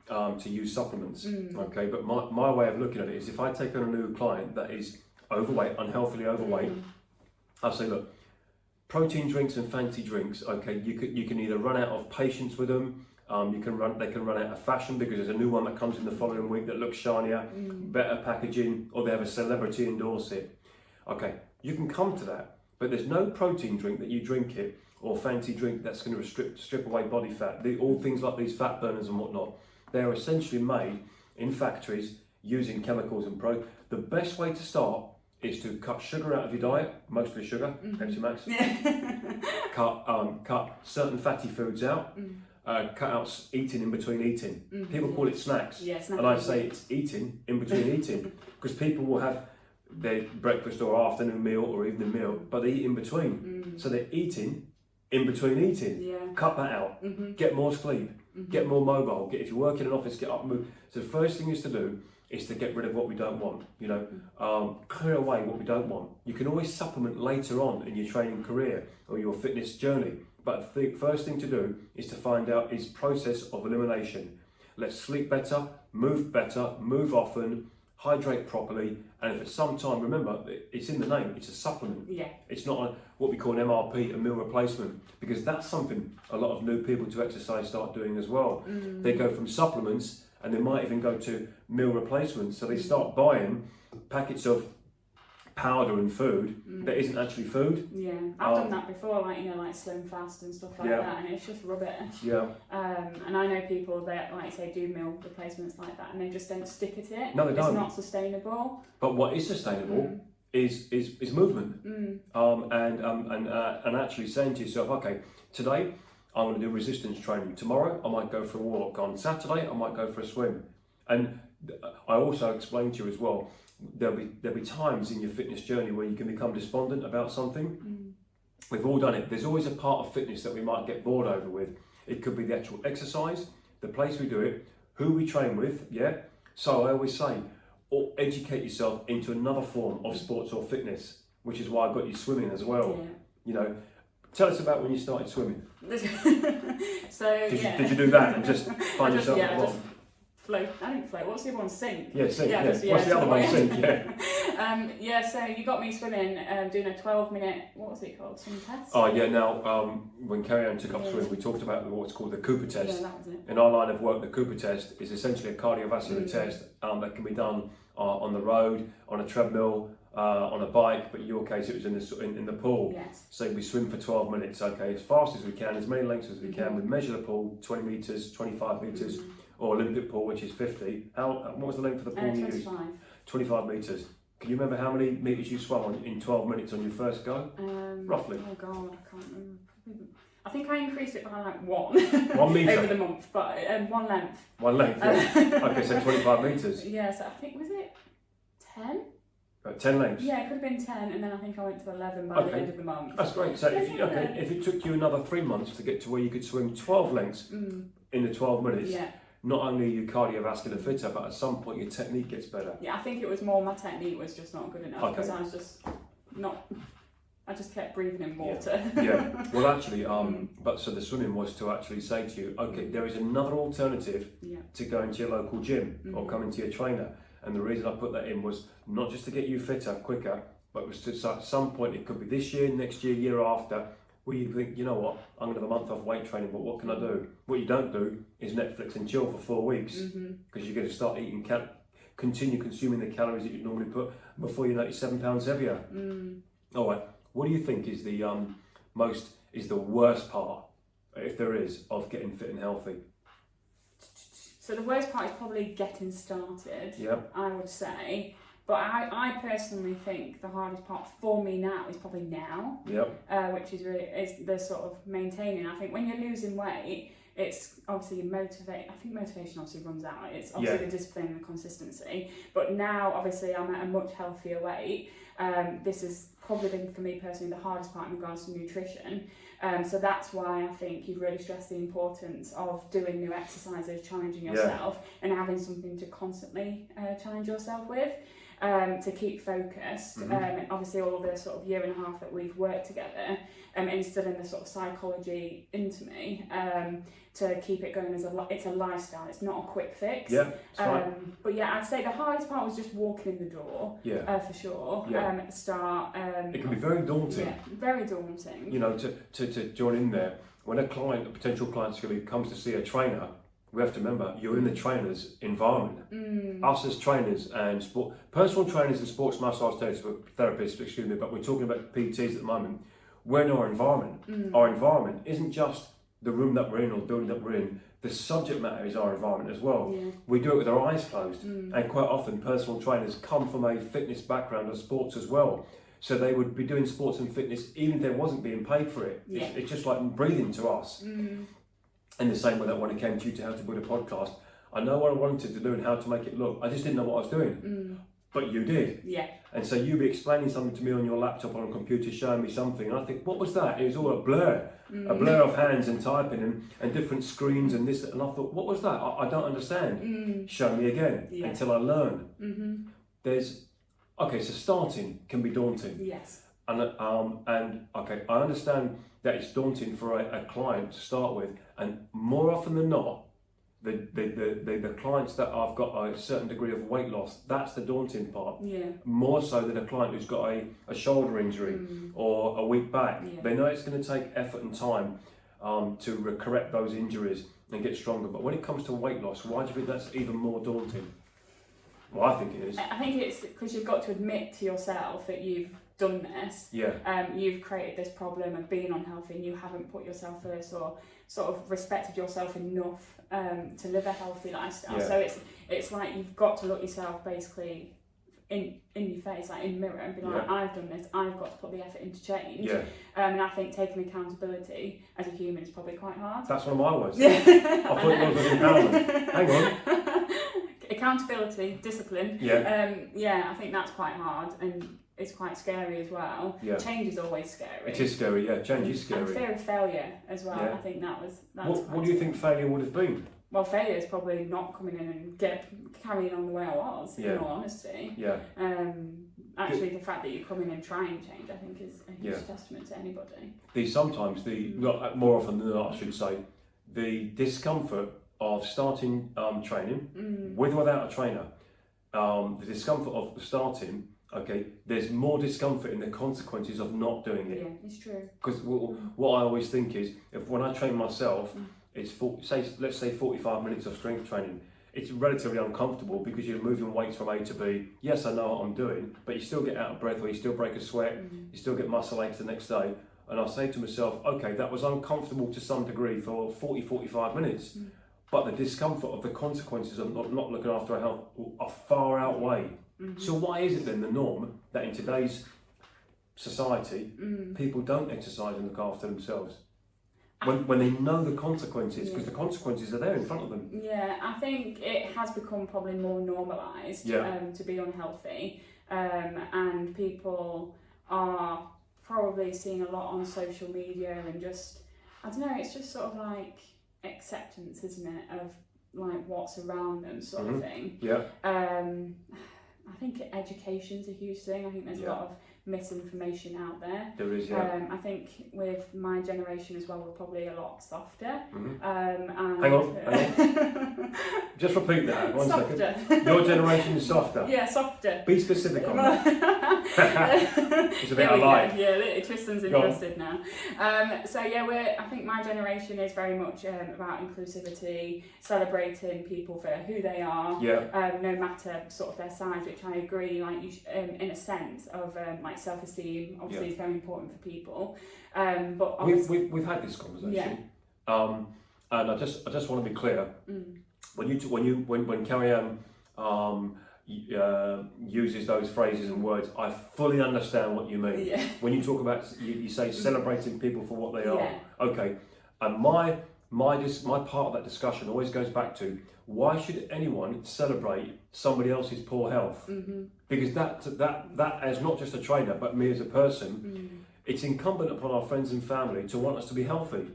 A: to use supplements, okay, but my way of looking at it is, if I take on a new client that is overweight, unhealthily overweight, I'll say, look, protein drinks and fancy drinks, okay, you can either run out of patience with them, they can run out of fashion because there's a new one that comes in the following week that looks shinier, better packaging, or they have a celebrity endorse it. Okay, you can come to that, but there's no protein drink that you drink it, or fancy drink, that's going to strip away body fat. All things like these fat burners and whatnot, they're essentially made in factories using chemicals and The best way to start is to cut sugar out of your diet, mostly sugar, Pepsi Max. Cut certain fatty foods out. Cut out eating in between eating. People call it snacks, and I say it's eating in between eating, because people will have their breakfast or afternoon meal or evening meal, but they eat in between. So they're eating in between eating. Cut that out. Get more sleep. Get more mobile. If you work in an office, get up and move. So the first thing is to do is to get rid of what we don't want. Clear away what we don't want. You can always supplement later on in your training career or your fitness journey. But the first thing to do is to find out is process of elimination. Let's sleep better, move often, hydrate properly, and if at some time, remember, it's in the name, it's a supplement. It's not what we call an MRP, a meal replacement, because that's something a lot of new people to exercise start doing as well. They go from supplements, and they might even go to meal replacements, so they start buying packets of powder and food that isn't actually food.
B: I've done that before, like Slim Fast and stuff like that, and it's just rubbish. And I know people that, like say, do meal replacements like that, and they just don't stick at it.
A: No, they don't.
B: It's not sustainable.
A: But what is sustainable is movement, and actually saying to yourself, okay, today I'm going to do resistance training. Tomorrow I might go for a walk. On Saturday I might go for a swim. And I also explained to you as well, there'll be times in your fitness journey where you can become despondent about something. We've all done it. There's always a part of fitness that we might get bored over with. It could be the actual exercise, the place we do it, who we train with, So I always say, or educate yourself into another form of sports or fitness, which is why I got you swimming as well. Tell us about when you started swimming. Did you do that and just find yourself at the bottom?
B: Float. I didn't float. What's the other one? Sink.
A: Sink. What's the other one? Sink.
B: So you got me swimming, doing a 12-minute. What was it called? Swim test.
A: Oh yeah. Now, when Carrianne took up swimming, we talked about what's called the Cooper test.
B: That was it.
A: In our line of work, the Cooper test is essentially a cardiovascular test that can be done on the road, on a treadmill, on a bike. But in your case, it was in the pool. So we swim for 12 minutes. Okay, as fast as we can, as many lengths as we can. We measure the pool, 20 meters, 25 meters. Or Olympic pool, which is 50. What was the length of the pool you used? 25 metres. Can you remember how many metres you swam in 12 minutes on your first go? Roughly.
B: Oh God, I can't remember. I think I increased it by like 1
A: metre
B: over the month, but 1 length.
A: 1 length. Yeah. Okay, so 25 metres.
B: So I think, was it 10?
A: 10 lengths.
B: It could have been 10, and then I think I went to 11 by the end of the month.
A: That's great. So if it took you another 3 months to get to where you could swim 12 lengths in the 12 minutes. Not only are you cardiovascular fitter, but at some point your technique gets better.
B: I think it was more my technique was just not good enough, because I was just not. I just kept breathing in water. Well, actually,
A: but so the swimming was to actually say to you, okay, there is another alternative to going to your local gym or coming to your trainer. And the reason I put that in was not just to get you fitter quicker, but was to at some point, it could be this year, next year, year after, where you think, you know what, I'm going to have a month off weight training, but what can I do? What you don't do is Netflix and chill for 4 weeks, because you're going to start eating, continue consuming the calories that you normally put before you're 97 pounds heavier. All right, what do you think is the worst part, if there is, of getting fit and healthy?
B: So the worst part is probably getting started, I would say. But I personally think the hardest part for me now is probably now, which is the sort of maintaining. I think when you're losing weight, it's obviously motivate. I think motivation obviously runs out. It's obviously the discipline and the consistency. But now, obviously, I'm at a much healthier weight. This has probably been, for me personally, the hardest part in regards to nutrition. So that's why I think you've really stressed the importance of doing new exercises, challenging yourself, and having something to constantly challenge yourself with. To keep focused. Obviously all the sort of year and a half that we've worked together, instilling the sort of psychology into me, to keep it going as it's a lifestyle, it's not a quick fix.
A: Yeah, right.
B: But yeah, I'd say the hardest part was just walking in the door, for sure, at the start.
A: It can be very daunting.
B: Yeah, very daunting.
A: You know, to join in there, when a potential client comes to see a trainer, we have to remember you're in the trainer's environment. Us as trainers and personal trainers and sports massage therapists, excuse me, but we're talking about PTs at the moment. We're in our environment. Our environment isn't just the room that we're in or the building that we're in. The subject matter is our environment as well.
B: Yeah.
A: We do it with our eyes closed, and quite often personal trainers come from a fitness background of sports as well. So they would be doing sports and fitness even if they wasn't being paid for it.
B: Yeah.
A: It's just like breathing to us. In the same way that when it came to you to how to build a podcast, I know what I wanted to do and how to make it look. I just didn't know what I was doing. But you did.
B: Yeah.
A: And so you'd be explaining something to me on your laptop on a computer, showing me something. And I think, what was that? It was all a blur. A blur of hands and typing and different screens and this. And I thought, what was that? I don't understand. Show me again until I learn. So starting can be daunting.
B: Yes.
A: And okay, I understand that it's daunting for a client to start with, and more often than not, the clients that have got a certain degree of weight loss, that's the daunting part. Yeah. More so than a client who's got a shoulder injury or a weak back. Yeah. They know it's going to take effort and time to correct those injuries and get stronger. But when it comes to weight loss, why do you think that's even more daunting? Well, I think it is.
B: I think it's because you've got to admit to yourself that you've done this. Yeah. You've created this problem of being unhealthy and you haven't put yourself first or sort of respected yourself enough to live a healthy lifestyle. Yeah. So it's like you've got to look yourself basically in your face, like in the mirror, and be like, I've done this, I've got to put the effort into change. Yeah. And I think taking accountability as a human is probably quite hard.
A: That's one of my words. I thought it was empowerment. Hang on.
B: Accountability, discipline. Yeah. I think that's quite hard and it's quite scary as well. Yeah. Change is always scary.
A: It is scary, yeah. Change is scary.
B: And fear of failure as well. Yeah. I think that was
A: what do you think failure would have been?
B: Well, failure is probably not coming in and carrying on the way I was, in all honesty. Yeah. Actually, the fact that you come in and try and change, I think, is a huge testament to anybody.
A: More often than not, I should say, the discomfort of starting training with or without a trainer, the discomfort of starting. Okay, there's more discomfort in the consequences of not doing it.
B: Yeah, it's true.
A: Because what I always think is, when I train myself, it's let's say 45 minutes of strength training. It's relatively uncomfortable because you're moving weights from A to B. Yes, I know what I'm doing, but you still get out of breath or you still break a sweat, you still get muscle aches the next day. And I say to myself, okay, that was uncomfortable to some degree for 45 minutes. But the discomfort of the consequences of not looking after our health are far outweigh. So why is it then the norm that in today's society, people don't exercise and look after themselves? When they know the consequences, because the consequences are there in front of them.
B: Yeah, I think it has become probably more normalised to be unhealthy. And people are probably seeing a lot on social media and just, I don't know, it's just sort of like acceptance, isn't it, of like what's around them sort of thing. Yeah. I think education's a huge thing. I think there's a lot of misinformation out there.
A: There is, yeah.
B: I think with my generation as well, we're probably a lot softer.
A: And hang on. Just repeat that. One
B: softer.
A: second. Your generation is softer.
B: Yeah, softer.
A: Be specific on that. It's a bit I like.
B: Yeah, Tristan's interested now. I think my generation is very much about inclusivity, celebrating people for who they are, no matter sort of their size, which I agree, like in a sense of like self-esteem obviously is very important for people. But
A: we've had this conversation, and I just want to be clear. When Carrianne uses those phrases and words, I fully understand what you mean. Yeah. When you talk about you say celebrating people for what they are. Okay, and my part of that discussion always goes back to, why should anyone celebrate somebody else's poor health? Because that as not just a trainer, but me as a person, it's incumbent upon our friends and family to want us to be healthy.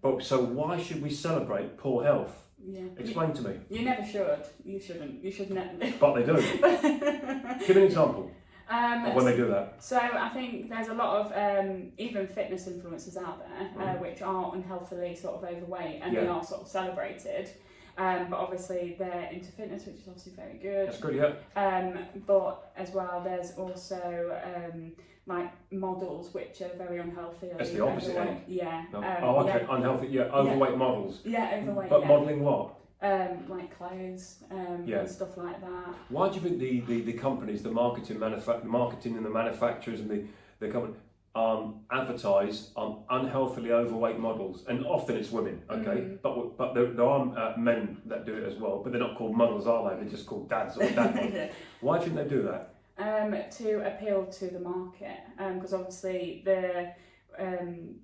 A: But so why should we celebrate poor health?
B: Yeah.
A: Explain to me.
B: You never should. You shouldn't. You should never.
A: But they do. Give me an example of when they do that.
B: So I think there's a lot of even fitness influencers out there which are unhealthily sort of overweight, and they are sort of celebrated. But obviously they're into fitness, which is obviously very good.
A: That's good, yeah.
B: But as well, there's also like models which are very unhealthy.
A: That's the opposite end.
B: Yeah.
A: No. Okay, unhealthy. Yeah, overweight models.
B: Yeah, overweight.
A: But modelling what?
B: Like clothes and stuff like that.
A: Why do you think the companies, the marketing and the manufacturers and the company advertise unhealthily overweight models? And often it's women, okay? But there are men that do it as well, but they're not called models, are they? They're just called dads or dad models. Why do you think they do that?
B: To appeal to the market, because obviously the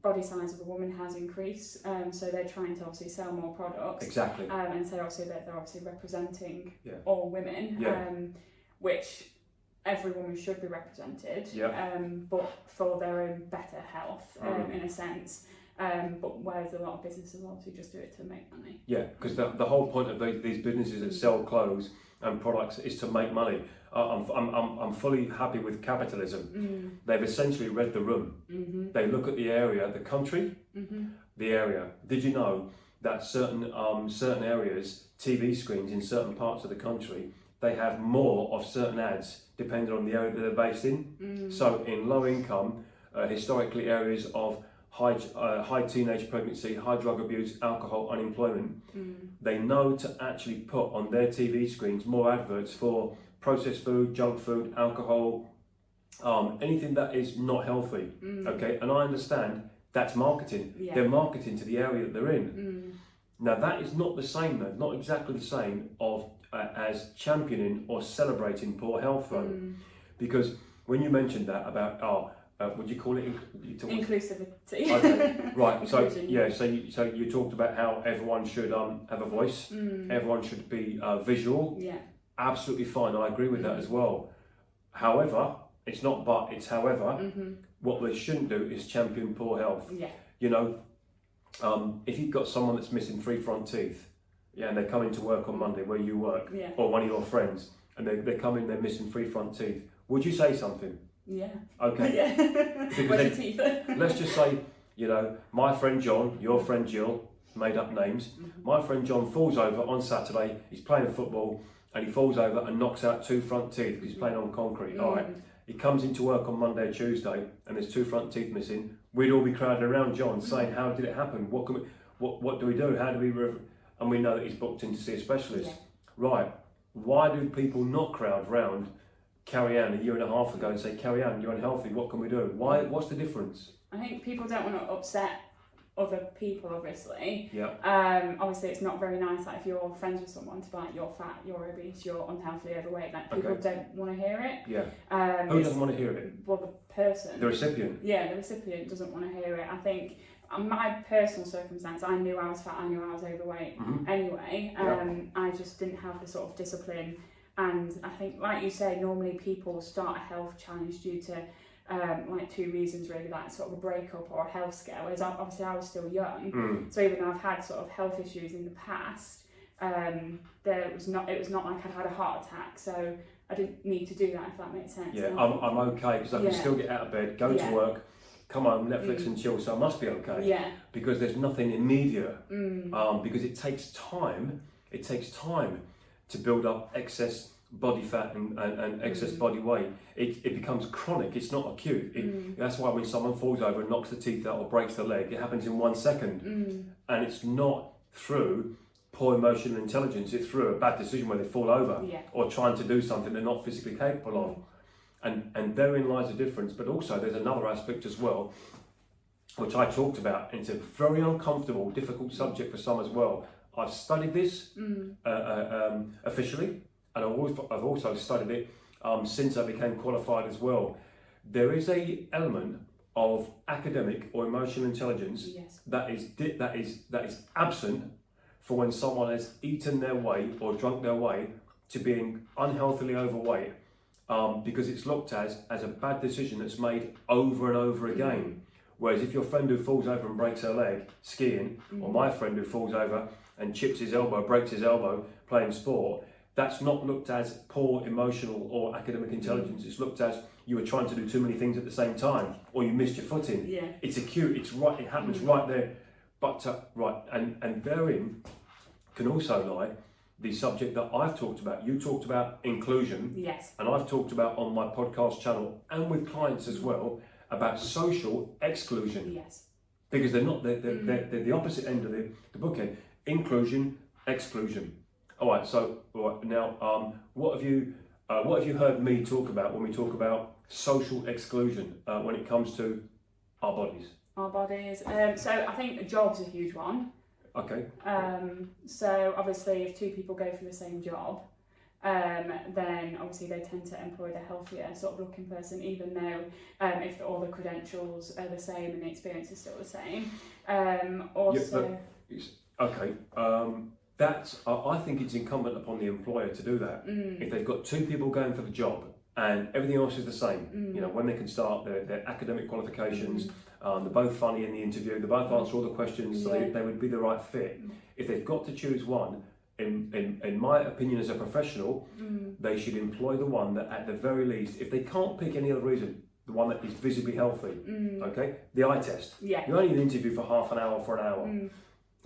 B: body size of a woman has increased, so they're trying to obviously sell more products.
A: Exactly.
B: And so obviously they're obviously representing all women, which every woman should be represented, but for their own better health, in a sense. But whereas a lot of businesses obviously just do it to make money. Yeah,
A: because the whole point of these businesses that sell clothes and products is to make money. I'm fully happy with capitalism. They've essentially read the room. They look at the area, the country, the area. Did you know that certain areas, TV screens in certain parts of the country, they have more of certain ads depending on the area that they're based in. So in low income, historically areas of high teenage pregnancy, high drug abuse, alcohol, unemployment, they know to actually put on their TV screens more adverts for processed food, junk food, alcohol, anything that is not healthy. Okay, and I understand that's marketing. They're marketing to the area that they're in. Now that is not the same though, not exactly the same as championing or celebrating poor health though. Because when you mentioned that about would you call it
B: inclusivity?
A: Okay, right. So so you talked about how everyone should have a voice. Everyone should be visual. Yeah. Absolutely fine. I agree with that as well. However, it's not but, it's however. What they shouldn't do is champion poor health. Yeah. You know, if you've got someone that's missing 3 front teeth, and they come into work on Monday where you work, or one of your friends, and they come in, they're missing 3 front teeth, would you say something?
B: Yeah.
A: Okay.
B: Yeah. Where's your teeth?
A: Let's just say, you know, my friend John, your friend Jill, made up names. My friend John falls over on Saturday, he's playing football, and he falls over and knocks out 2 front teeth because he's playing on concrete. All right. He comes into work on Monday or Tuesday, and there's 2 front teeth missing. We'd all be crowding around John saying, "How did it happen? What can we? What do we do? How do we?" And we know that he's booked in to see a specialist. Right. Why do people not crowd round Carrianne a year and a half ago and say, "Carrianne, you're unhealthy, what can we do?" Why? What's the difference?
B: I think people don't want to upset other people, obviously.
A: Yeah.
B: Obviously, it's not very nice that if you're friends with someone to be like, "You're fat, you're obese, you're unhealthy, overweight." Like people don't want to hear it.
A: Yeah. Who doesn't want to hear it?
B: Well, the person.
A: The recipient.
B: Yeah, the recipient doesn't want to hear it. I think my personal circumstance, I knew I was fat, I knew I was overweight. Anyway, I just didn't have the sort of discipline. And I think, like you say, normally people start a health challenge due to like 2 reasons really, like sort of a breakup or a health scare. Whereas obviously I was still young, so even though I've had sort of health issues in the past, it was not like I'd had a heart attack, so I didn't need to do that, if that makes sense.
A: Yeah, I'm okay because I can still get out of bed, go to work, come home, Netflix and chill, so I must be okay. Yeah. Because there's nothing immediate. Because it takes time to build up excess body fat and excess body weight. It becomes chronic, it's not acute. That's why when someone falls over and knocks the teeth out or breaks the leg, it happens in 1 second. And it's not through poor emotional intelligence, it's through a bad decision where they fall over or trying to do something they're not physically capable of. And therein lies the difference. But also there's another aspect as well, which I talked about, and it's a very uncomfortable, difficult subject for some as well. I've studied this officially, and I've also studied it since I became qualified as well. There is a element of academic or emotional intelligence that is absent for when someone has eaten their way or drunk their way to being unhealthily overweight. because it's looked as a bad decision that's made over and over again. Whereas if your friend who falls over and breaks her leg skiing, or my friend who falls over and chips his elbow, breaks his elbow playing sport, that's not looked as poor emotional or academic intelligence. It's looked as you were trying to do too many things at the same time, or you missed your footing.
B: Yeah.
A: It's acute, it's right, it happens right there. But and therein can also lie the subject that I've talked about. You talked about inclusion.
B: Yes.
A: And I've talked about on my podcast channel and with clients as well about social exclusion.
B: Yes.
A: Because they're not, they're the opposite end of the bookend. Inclusion, exclusion. All right, so now what have you heard me talk about when we talk about social exclusion when it comes to our bodies?
B: Our bodies. So I think job's a huge one.
A: Okay.
B: So obviously if two people go for the same job, then obviously they tend to employ the healthier sort of looking person, even though if all the credentials are the same and the experience is still the same. Also...
A: Okay. I think it's incumbent upon the employer to do that. If they've got two people going for the job and everything else is the same, you know, when they can start their academic qualifications, they're both funny in the interview, they both answer all the questions, so they would be the right fit. If they've got to choose one, in my opinion as a professional, they should employ the one that at the very least, if they can't pick any other reason, the one that is visibly healthy, okay? The eye test.
B: Yeah.
A: You only interview for half an hour, for an hour.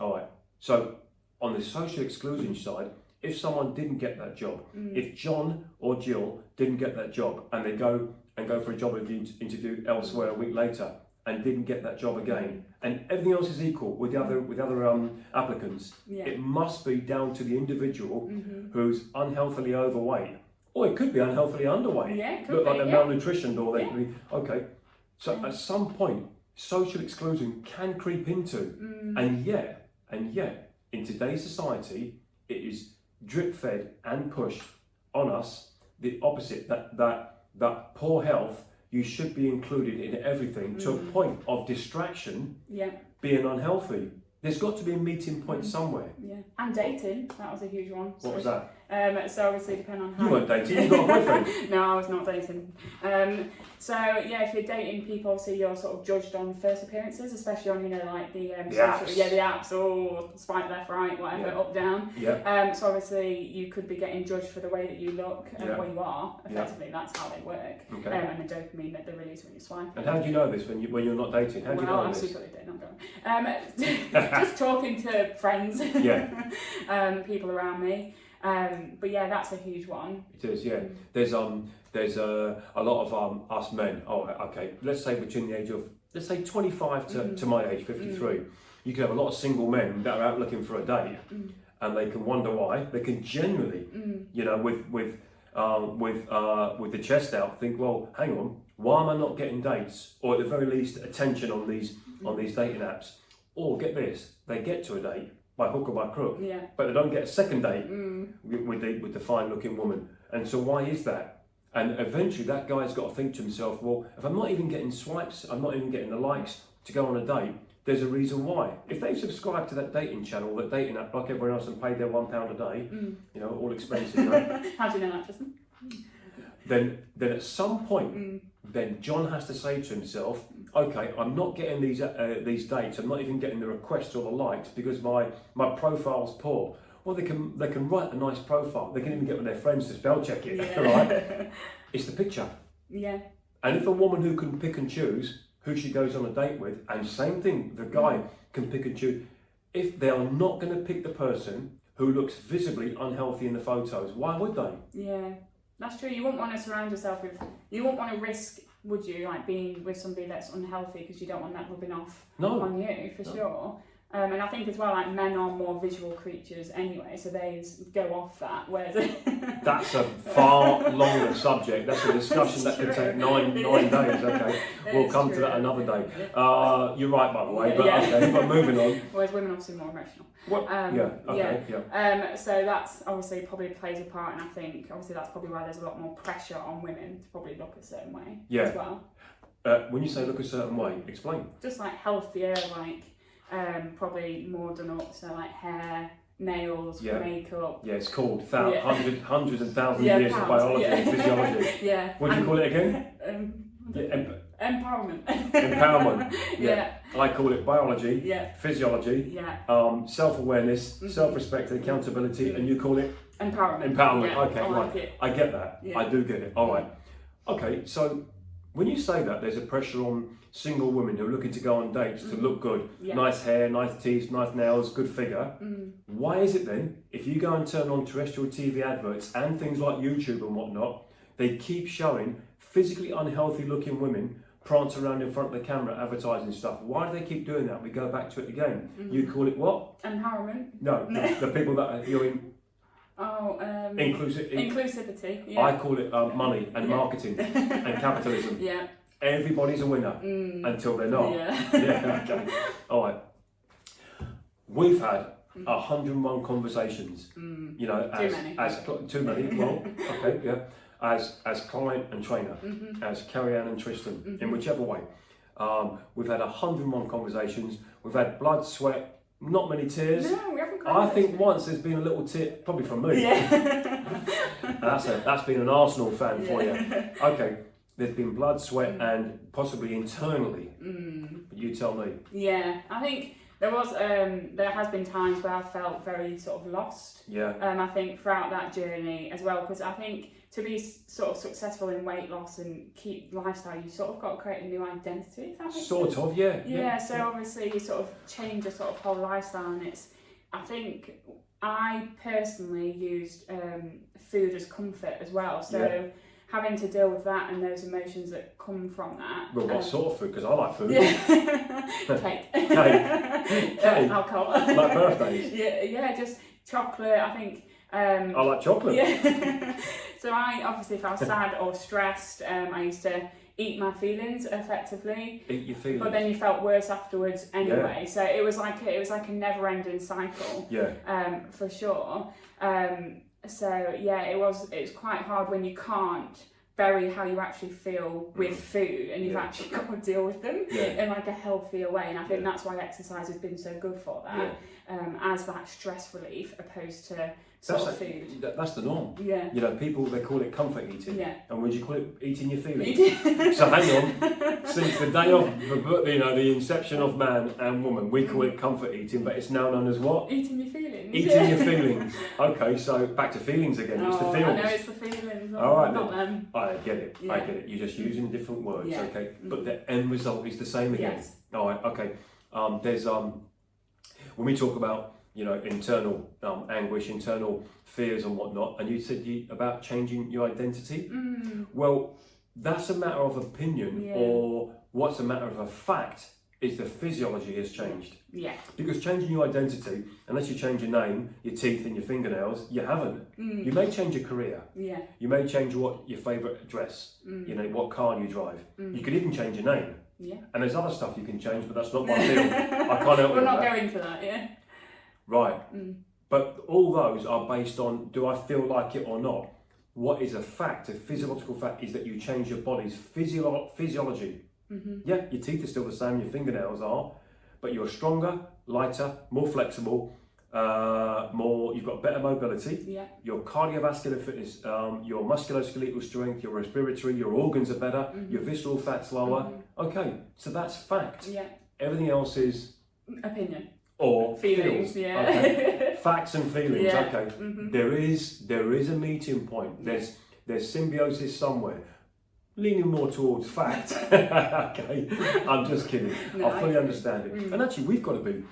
A: All right. So on the social exclusion side, if someone didn't get that job, if John or Jill didn't get that job and they go for a job interview elsewhere a week later and didn't get that job again, and everything else is equal with the other applicants, it must be down to the individual who's unhealthily overweight, or it could be unhealthily underweight.
B: Yeah, it could
A: look
B: be,
A: like they're malnutritioned, or they could be okay. So at some point, social exclusion can creep into, and yet, in today's society, it is drip-fed and pushed on us the opposite. That poor health, you should be included in everything to a point of distraction. Being unhealthy. There's got to be a meeting point somewhere.
B: Yeah, and dating, that was a huge one.
A: What was that?
B: So obviously depending on how...
A: You weren't dating, you got a boyfriend.
B: No, I was not dating. So yeah, if you're dating people, obviously you're sort of judged on first appearances, especially on, you know, like the
A: apps.
B: Yeah, the apps, or swipe left, right, whatever, up, down. So obviously you could be getting judged for the way that you look and what you are. Effectively, that's how they work.
A: Okay.
B: And the dopamine that they release when you swipe.
A: And how do you know this when you're not dating? How do you know
B: I'm
A: this?
B: secretly dating, I'm going. Just talking to friends. People around me. But yeah, that's a huge one.
A: It is, yeah. There's a lot of us men. Oh, okay. Let's say between the age of 25 to my age, 53. You can have a lot of single men that are out looking for a date, and they can wonder why. They can generally, you know, with the chest out, think, well, hang on, why am I not getting dates, or at the very least attention on these dating apps? Or get this, they get to a date by hook or by crook, but they don't get a second date with the fine-looking woman. And so why is that? And eventually that guy's got to think to himself, well, if I'm not even getting swipes, I'm not even getting the likes to go on a date, there's a reason why. If they've subscribed to that dating channel, that dating app, like everyone else, and paid their £1 a day, you know, all expensive, you know,
B: How do you know that, Tristan?
A: then at some point, then John has to say to himself, okay, I'm not getting these dates, I'm not even getting the requests or the likes because my profile's poor. Well, they can write a nice profile, they can even get with their friends to spell check it, right? It's the picture.
B: Yeah.
A: And if a woman who can pick and choose who she goes on a date with, and same thing, the guy can pick and choose, if they are not going to pick the person who looks visibly unhealthy in the photos, why would they?
B: Yeah. That's true. You wouldn't want to surround yourself with, you wouldn't want to risk, would you, like being with somebody that's unhealthy because you don't want that rubbing off on you, for sure. And I think as well, like men are more visual creatures anyway, so they go off that, whereas...
A: That's a far longer subject. That's a discussion that could take nine days, okay? We'll come to that another day. You're right, by the way, but okay, but moving on.
B: Whereas women are obviously more emotional. So that's obviously probably plays a part, and I think obviously that's probably why there's a lot more pressure on women to probably look a certain way as well.
A: When you say look a certain way, explain.
B: Just like healthier, like probably more done up, so like hair, nails,
A: Yeah.
B: makeup.
A: Yeah, it's called
B: Yeah.
A: hundreds and thousands
B: Yeah,
A: of years of
B: pounds,
A: biology
B: yeah.
A: and physiology.
B: Yeah.
A: What do you call it again?
B: Empowerment.
A: Empowerment.
B: Yeah.
A: I call it biology,
B: Yeah.
A: physiology,
B: Yeah.
A: self-awareness,
B: Mhm.
A: self-respect and accountability, and you call it
B: Empowerment.
A: empowerment.
B: Yeah,
A: Okay,
B: I
A: right.
B: like it.
A: I get that.
B: Yeah.
A: I do get it. All right. Okay, so when you say that, there's a pressure on single women who are looking to go on dates to look good,
B: Yeah.
A: nice hair, nice teeth, nice nails, good figure.
B: Mm.
A: Why is it then, if you go and turn on terrestrial TV adverts and things like YouTube and whatnot, they keep showing physically unhealthy looking women prance around in front of the camera advertising stuff? Why do they keep doing that? We go back to it again. You call it what?
B: Empowerment.
A: No, the people that are, you're in.
B: Oh,
A: Inclusivity.
B: Yeah.
A: I call it money and
B: Yeah.
A: marketing and capitalism.
B: Yeah.
A: Everybody's a winner until they're not.
B: Yeah.
A: Yeah, okay. All right. We've had 101 conversations. You know, too many. Well, okay, yeah. As client and trainer, as Carrianne and Tristan, in whichever way. We've had 101 conversations. We've had blood, sweat, not many tears.
B: No, we haven't
A: I think once there's been a little tear, probably from me.
B: Yeah.
A: That's been an Arsenal fan for you.
B: Yeah.
A: Okay, there's been blood, sweat, and possibly internally. But you tell me.
B: Yeah, I think there has been times where I felt very sort of lost.
A: Yeah.
B: I think throughout that journey as well, because I think to be sort of successful in weight loss and keep lifestyle, you sort of got to create a new identity. If that makes sense.
A: Of, yeah.
B: Yeah, so obviously you sort of change your sort of whole lifestyle, and I think I personally used food as comfort as well. So having to deal with that and those emotions that come from that.
A: Well, what sort of food? Because I like food.
B: Yeah. Cake.
A: Cake.
B: Alcohol.
A: Like birthdays.
B: Yeah, just chocolate. I think.
A: I like chocolate.
B: Yeah. So I obviously, if I was sad or stressed, I used to eat my feelings effectively.
A: Eat your feelings.
B: But then you felt worse afterwards anyway. Yeah. So it was like a never-ending cycle.
A: Yeah.
B: For sure. So yeah, it's quite hard when you can't bury how you actually feel with food, and you've actually got to deal with them in like a healthier way. And I think that's why exercise has been so good for that, as that stress relief opposed to food.
A: That's the norm.
B: Yeah.
A: You know, people, they call it comfort eating.
B: Yeah.
A: And would you call it eating your feelings? So hang on. Since the day of the inception of man and woman, we call it comfort eating, but it's now known as what?
B: Eating your feelings.
A: Eating your feelings. Okay, so back to feelings again. It's the feelings.
B: I know it's the feelings.
A: All right,
B: not
A: then.
B: them.
A: I get it.
B: Yeah.
A: I get it. You're just using different words,
B: Yeah.
A: okay? But the end result is the same again.
B: Yes.
A: All right. Okay. There's when we talk about internal anguish, internal fears and whatnot, and you said about changing your identity. Well, that's a matter of opinion, or what's a matter of a fact is the physiology has changed.
B: Yeah.
A: Because changing your identity, unless you change your name, your teeth and your fingernails, you haven't. You may change your career.
B: Yeah.
A: You may change what your favourite dress, what car you drive. You could even change your name.
B: Yeah.
A: And there's other stuff you can change, but that's not my field. I can't help
B: We're
A: with
B: not
A: that.
B: going for that, yeah.
A: Right. But all those are based on, do I feel like it or not? What is a fact, a physiological fact, is that you change your body's physiology. Yeah, your teeth are still the same, your fingernails are, but you're stronger, lighter, more flexible, you've got better mobility, your cardiovascular fitness, your musculoskeletal strength, your respiratory, your organs are better, your visceral fat's lower. Okay, so that's fact.
B: Yeah.
A: Everything else is
B: opinion.
A: Or
B: feelings, yeah.
A: Okay. Facts and feelings,
B: Yeah.
A: okay. There is a meeting point. There's symbiosis somewhere. Leaning more towards fact. Okay, I'm just kidding.
B: No,
A: I fully understand it. And actually, we've got to be,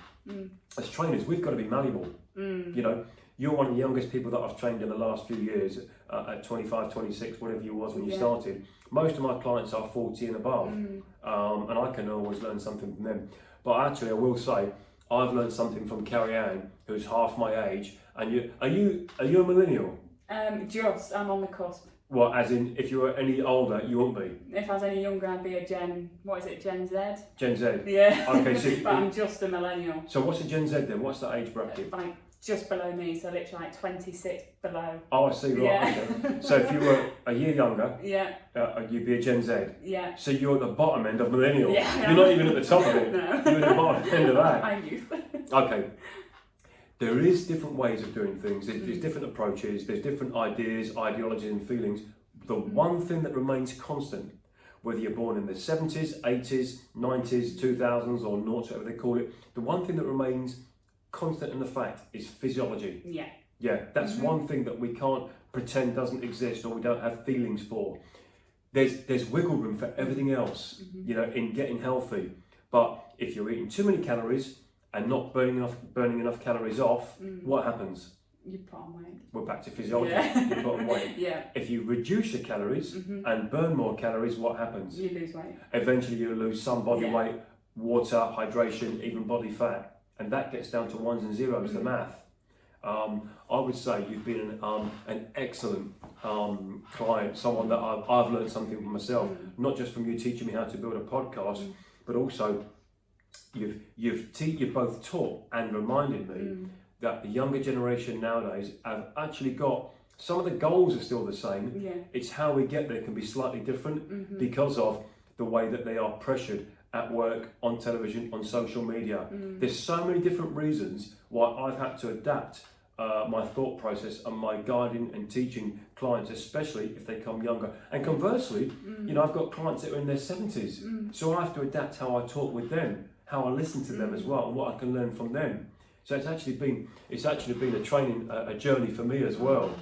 A: as trainers, we've got to be malleable. You know, you're one of the youngest people that I've trained in the last few years, at 25, 26, whatever you was when you started. Most of my clients are 40 and above, and I can always learn something from them. But actually, I will say, I've learned something from Carrianne, who's half my age. And are you a millennial?
B: I'm on the cusp.
A: What, as in, if you were any older, you wouldn't be?
B: If I was any younger, I'd be a Gen Z?
A: Gen Z?
B: Yeah.
A: Okay, so
B: but I'm just a millennial.
A: So what's a Gen Z then? What's the age bracket?
B: Like, just below me, so literally like 26 below.
A: Oh, I see, right, okay. So if you were a year younger, you'd be a Gen Z.
B: Yeah.
A: So you're at the bottom end of millennial.
B: Yeah.
A: You're not even at the top of it.
B: No.
A: You're at the bottom end of that.
B: I'm youth.
A: Okay. there is different ways of doing things. There's different approaches. There's different ideas, ideologies, and feelings. The one thing that remains constant, whether you're born in the 70s, 80s, 90s, 2000s, or noughts, whatever they call it, the one thing that remains constant in the fact is physiology.
B: Yeah.
A: Yeah, that's one thing that we can't pretend doesn't exist or we don't have feelings for. There's wiggle room for everything else, you know, in getting healthy. But if you're eating too many calories and not burning enough calories off, what happens?
B: You put on weight.
A: We're back to physiology.
B: Yeah.
A: You put on weight.
B: Yeah.
A: If you reduce your calories and burn more calories, what happens?
B: You lose weight.
A: Eventually you lose some body weight, water, hydration, even body fat. And that gets down to ones and zeros, the math. I would say you've been an excellent client, someone that I've learned something from myself, not just from you teaching me how to build a podcast, but also you've both taught and reminded me that the younger generation nowadays have actually got, some of the goals are still the same.
B: Yeah.
A: It's how we get there can be slightly different because of the way that they are pressured at work, on television, on social media. There's so many different reasons why I've had to adapt my thought process and my guiding and teaching clients, especially if they come younger. And conversely, you know, I've got clients that are in their 70s, so I have to adapt how I talk with them, how I listen to them as well, and what I can learn from them. So it's actually been a training, a journey for me as well,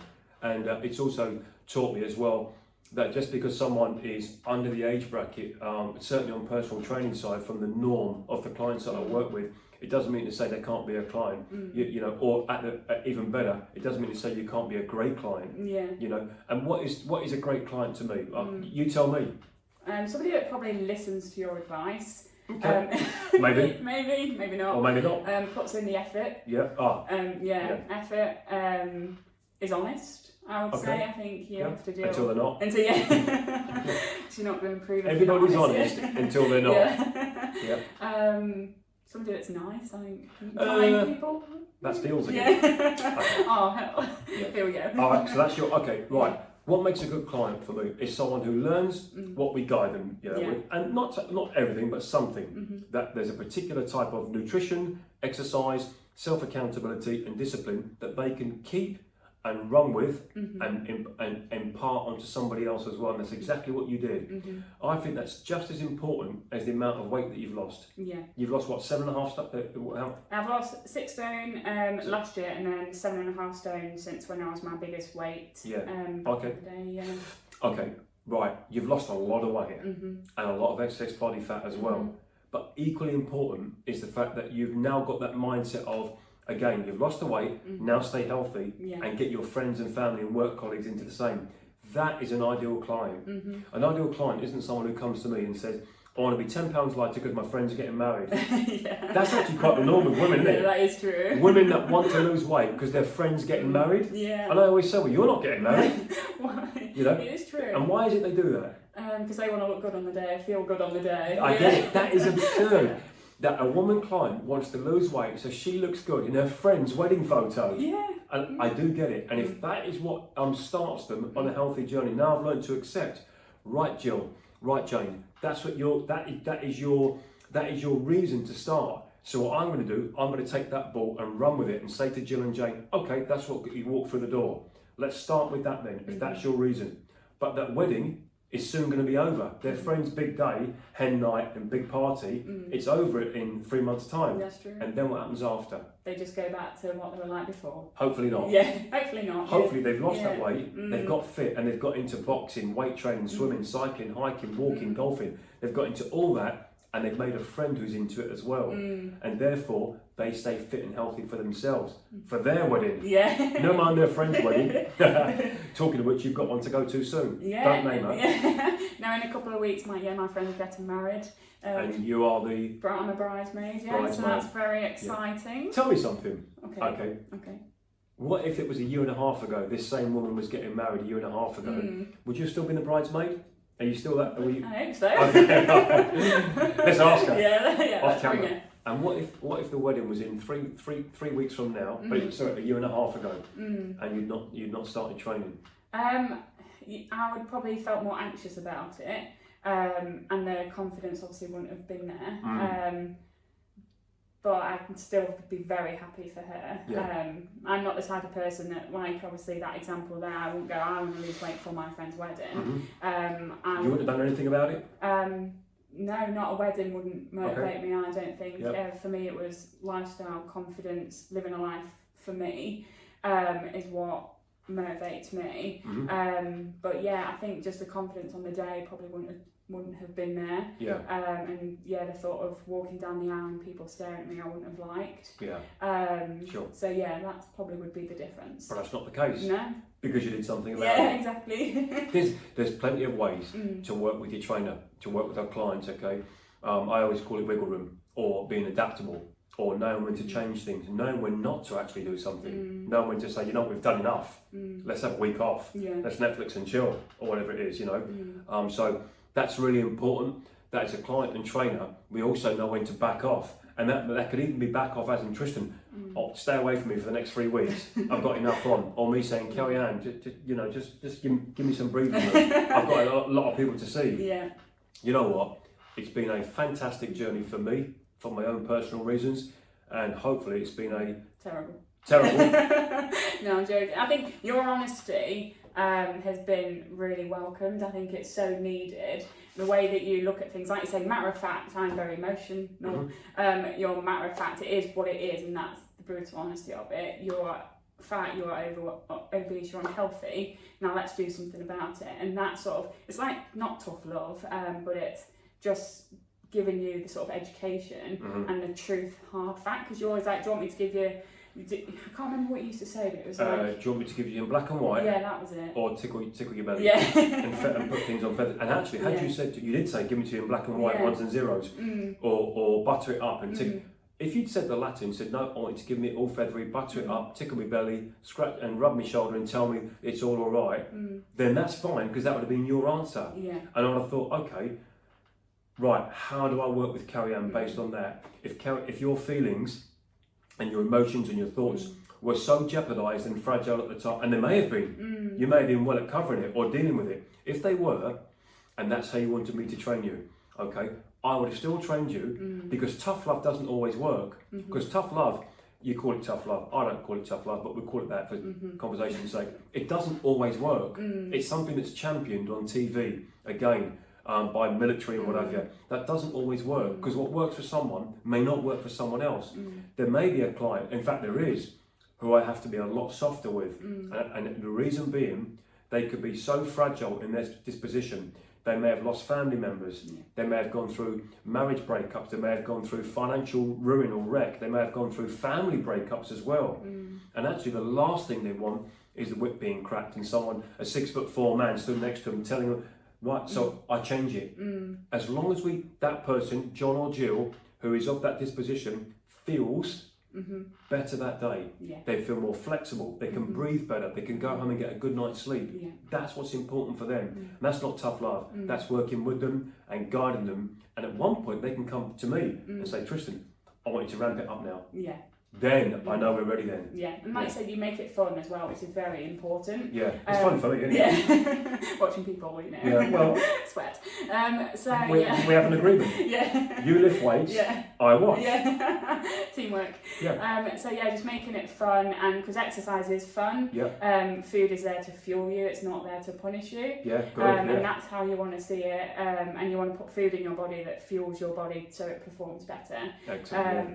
A: and it's also taught me as well that just because someone is under the age bracket, certainly on personal training side, from the norm of the clients that I work with, it doesn't mean to say they can't be a client, you know, or even better, it doesn't mean to say you can't be a great client. Yeah. You know, and what is a great client to me? You tell me.
B: Somebody that probably listens to your advice.
A: Okay. maybe
B: not.
A: Or maybe not.
B: Puts in the effort.
A: Yeah.
B: Effort. Is honest. I would say. I think you have to deal
A: until they're not.
B: Until you're not going to improve.
A: Everybody's honest until they're not.
B: Yeah. Somebody that's nice, I think. Kind people.
A: That's deals again.
B: Okay. Oh, hell. Here we go.
A: All right, so that's your, okay, right. What makes a good client for me is someone who learns what we guide them with, and not everything, but something. That there's a particular type of nutrition, exercise, self-accountability and discipline that they can keep and run with and impart onto somebody else as well, and that's exactly what you did. I think that's just as important as the amount of weight that you've lost. Yeah. You've lost what, 7.5 stone? I've
B: lost 6 stone last year, and then 7.5 stone since when I was my biggest weight.
A: Yeah. Okay. Okay. Right. You've lost a lot of weight and a lot of excess body fat as well. But equally important is the fact that you've now got that mindset of, again, you've lost the weight, now stay healthy and get your friends and family and work colleagues into the same. That is an ideal client. An ideal client isn't someone who comes to me and says, I want to be 10 pounds lighter because my friends are getting married. That's actually quite the norm with women, isn't it?
B: That is true.
A: Women that want to lose weight because their friends getting married. Yeah. And I always say, well, you're not getting married.
B: Why?
A: You know?
B: It is true.
A: And why is it they do that?
B: Because they want to look good on the day, feel good on the day.
A: I get it. That is absurd. That a woman client wants to lose weight so she looks good in her friend's wedding photo. Yeah. And I do get it. And if that is what starts them on a healthy journey, now I've learned to accept, right, Jill, right, Jane, that's what that is your reason to start. So what I'm going to do, I'm going to take that ball and run with it and say to Jill and Jane, okay, that's what you walk through the door. Let's start with that then, if that's your reason. But that wedding is soon going to be over. Their friend's big day, hen night and big party, it's over in 3 months' time.
B: That's true.
A: And then what happens after?
B: They just go back to what they were like before.
A: Hopefully not.
B: Yeah, hopefully not.
A: Hopefully they've lost that weight, they've got fit and they've got into boxing, weight training, swimming, cycling, hiking, walking, golfing. They've got into all that and they've made a friend who's into it as well. And therefore, they stay fit and healthy for themselves, for their wedding. Yeah. No mind their friend's wedding. Talking of which, you've got one to go to soon. Yeah. Don't name her.
B: Yeah. Now in a couple of weeks, my friend's getting married.
A: And you are the...
B: I'm a bridesmaid, yeah, so that's very exciting.
A: Yeah. Tell me something.
B: Okay.
A: What if it was a year and a half ago, this same woman was getting married a year and a half ago? Would you have still been a bridesmaid? Are you still that?
B: I hope so.
A: Let's ask her.
B: Yeah,
A: off camera. And what if the wedding was in three weeks from now? But sorry, a year and a half ago, and you'd not started training.
B: I would probably felt more anxious about it, and the confidence obviously wouldn't have been there. but I can still be very happy for her.
A: Yeah.
B: I'm not the type of person that, like obviously that example there, I wouldn't go, I want to lose weight for my friend's wedding.
A: You wouldn't have done anything about it?
B: No, not a wedding wouldn't motivate me, I don't think. For me it was lifestyle, confidence, living a life for me is what motivates me. But yeah, I think just the confidence on the day probably wouldn't have been there. And yeah, the thought of walking down the aisle and people staring at me I wouldn't have liked.
A: Sure.
B: So yeah, that probably would be the difference.
A: But that's not the case.
B: No.
A: Because you did something about it.
B: Yeah, exactly.
A: There's plenty of ways to work with your trainer, to work with our clients, okay? I always call it wiggle room, or being adaptable, or knowing when to change things, knowing when not to actually do something, knowing when to say, you know, we've done enough, let's have a week off, let's Netflix and chill, or whatever it is, you know. So that's really important. That as a client and trainer, we also know when to back off. And that could even be back off as in Tristan, oh, stay away from me for the next 3 weeks. I've got enough on. Or me saying, Carrianne, just give me some breathing room. I've got a lot of people to see.
B: Yeah.
A: You know what? It's been a fantastic journey for me, for my own personal reasons, and hopefully it's been a
B: terrible.
A: No,
B: I'm joking. I think your honesty has been really welcomed. I think it's so needed. The way that you look at things, like you say, matter of fact, I'm very emotional. You're matter of fact, it is what it is, and that's the brutal honesty of it. You're fat, you're obese, you're unhealthy. Now let's do something about it. And that sort of, it's like not tough love, but it's just giving you the sort of education and the truth, hard fact. Because you're always like, do you want me to give you? I can't remember what you used to say, but it was like...
A: do you want me to give you in black and white?
B: Yeah, that was it.
A: Or tickle your belly?
B: Yeah.
A: and put things on feathers. And actually, had you said, you did say, give me to you in black and white, ones and zeros, or butter it up and tickle. If you'd said the latter and said, no, I want you to give me it all feathery, butter it up, tickle my belly, scratch and rub my shoulder and tell me it's all right, then that's fine, because that would have been your answer.
B: Yeah.
A: And I would have thought, okay, right, how do I work with Carrianne based on that? If your feelings and your emotions and your thoughts were so jeopardised and fragile at the time, and they may have been, you may have been well at covering it or dealing with it. If they were, and that's how you wanted me to train you, okay, I would have still trained you, because tough love doesn't always work. Because tough love, you call it tough love, I don't call it tough love, but we call it that for conversation's sake. It doesn't always work. It's something that's championed on TV, again, by military and whatever. That doesn't always work, because what works for someone may not work for someone else. There may be a client, in fact there is, who I have to be a lot softer with. And the reason being, they could be so fragile in their disposition. They may have lost family members. They may have gone through marriage breakups. They may have gone through financial ruin or wreck. They may have gone through family breakups as well. And actually the last thing they want is the whip being cracked and someone, a 6'4" man stood next to them telling them, right, so I change it. As long as that person, John or Jill, who is of that disposition, feels better that day. They feel more flexible, they can breathe better, they can go home and get a good night's sleep. That's what's important for them. And that's not tough love. That's working with them and guiding them. And at one point they can come to me and say, Tristan, I want you to ramp it up now. Then I know we're ready then.
B: And like I said, you make it fun as well, which is very important.
A: It's fun for me, isn't it?
B: Watching people, you know, sweat. So
A: we have an agreement. You lift weights, I watch.
B: Teamwork. So just making it fun, and because exercise is fun. Food is there to fuel you, it's not there to punish you. And that's how you want to see it. And you want to put food in your body that fuels your body so it performs better.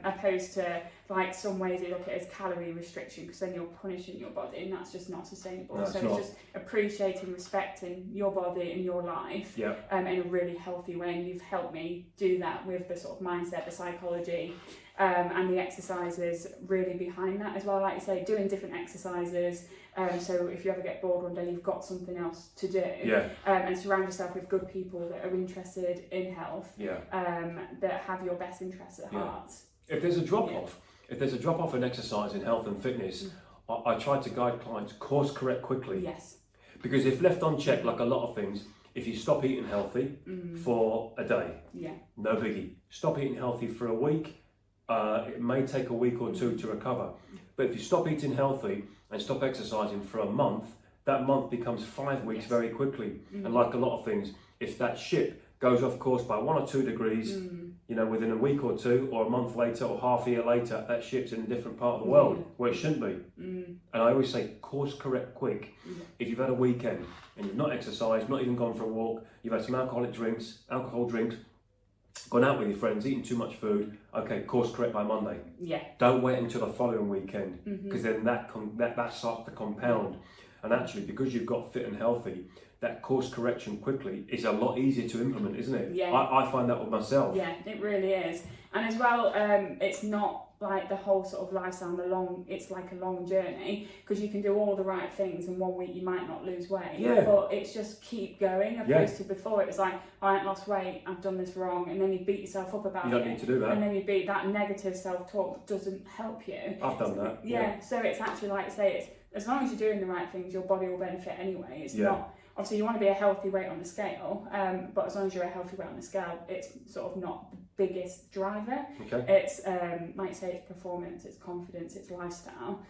B: Opposed to like some ways you look at it as calorie restriction, because then you're punishing your body, and that's just not sustainable. It's just appreciating, respecting your body and your life in a really healthy way. And you've helped me do that with the sort of mindset, the psychology, and the exercises really behind that as well. Like you say, doing different exercises. So if you ever get bored one day, you've got something else to do. And surround yourself with good people that are interested in health, that have your best interests at heart.
A: If there's a drop-off, if there's a drop-off in exercise, in health and fitness, I try to guide clients course correct quickly. Because if left unchecked, like a lot of things, if you stop eating healthy for a day, no biggie. Stop eating healthy for a week, it may take a week or two to recover. But if you stop eating healthy and stop exercising for a month, that month becomes 5 weeks very quickly. And like a lot of things, if that ship goes off course by 1 or 2 degrees, within a week or two, or a month later, or half a year later, that ship's in a different part of the world where it shouldn't be. And I always say, course correct quick. If you've had a weekend and you've not exercised, not even gone for a walk, you've had some alcohol drinks, gone out with your friends, eating too much food, okay, course correct by Monday.
B: Yeah.
A: Don't wait until the following weekend, because then that starts to compound. And actually, because you've got fit and healthy, that course correction quickly is a lot easier to implement, isn't it?
B: Yeah.
A: I find that with myself.
B: Yeah, it really is. And as well, it's not like the whole sort of lifestyle, it's like a long journey, because you can do all the right things and 1 week you might not lose weight.
A: Yeah.
B: But it's just keep going, opposed to before it was like, I ain't lost weight, I've done this wrong, and then you beat yourself up about it.
A: You don't need to do that.
B: And then you beat that negative self-talk doesn't help you.
A: I've done that.
B: Yeah, so it's actually like, say, it's as long as you're doing the right things, your body will benefit anyway. It's not, obviously you want to be a healthy weight on the scale, but as long as you're a healthy weight on the scale, it's sort of not the biggest driver.
A: Okay.
B: It's, like say, it's performance, it's confidence, it's lifestyle.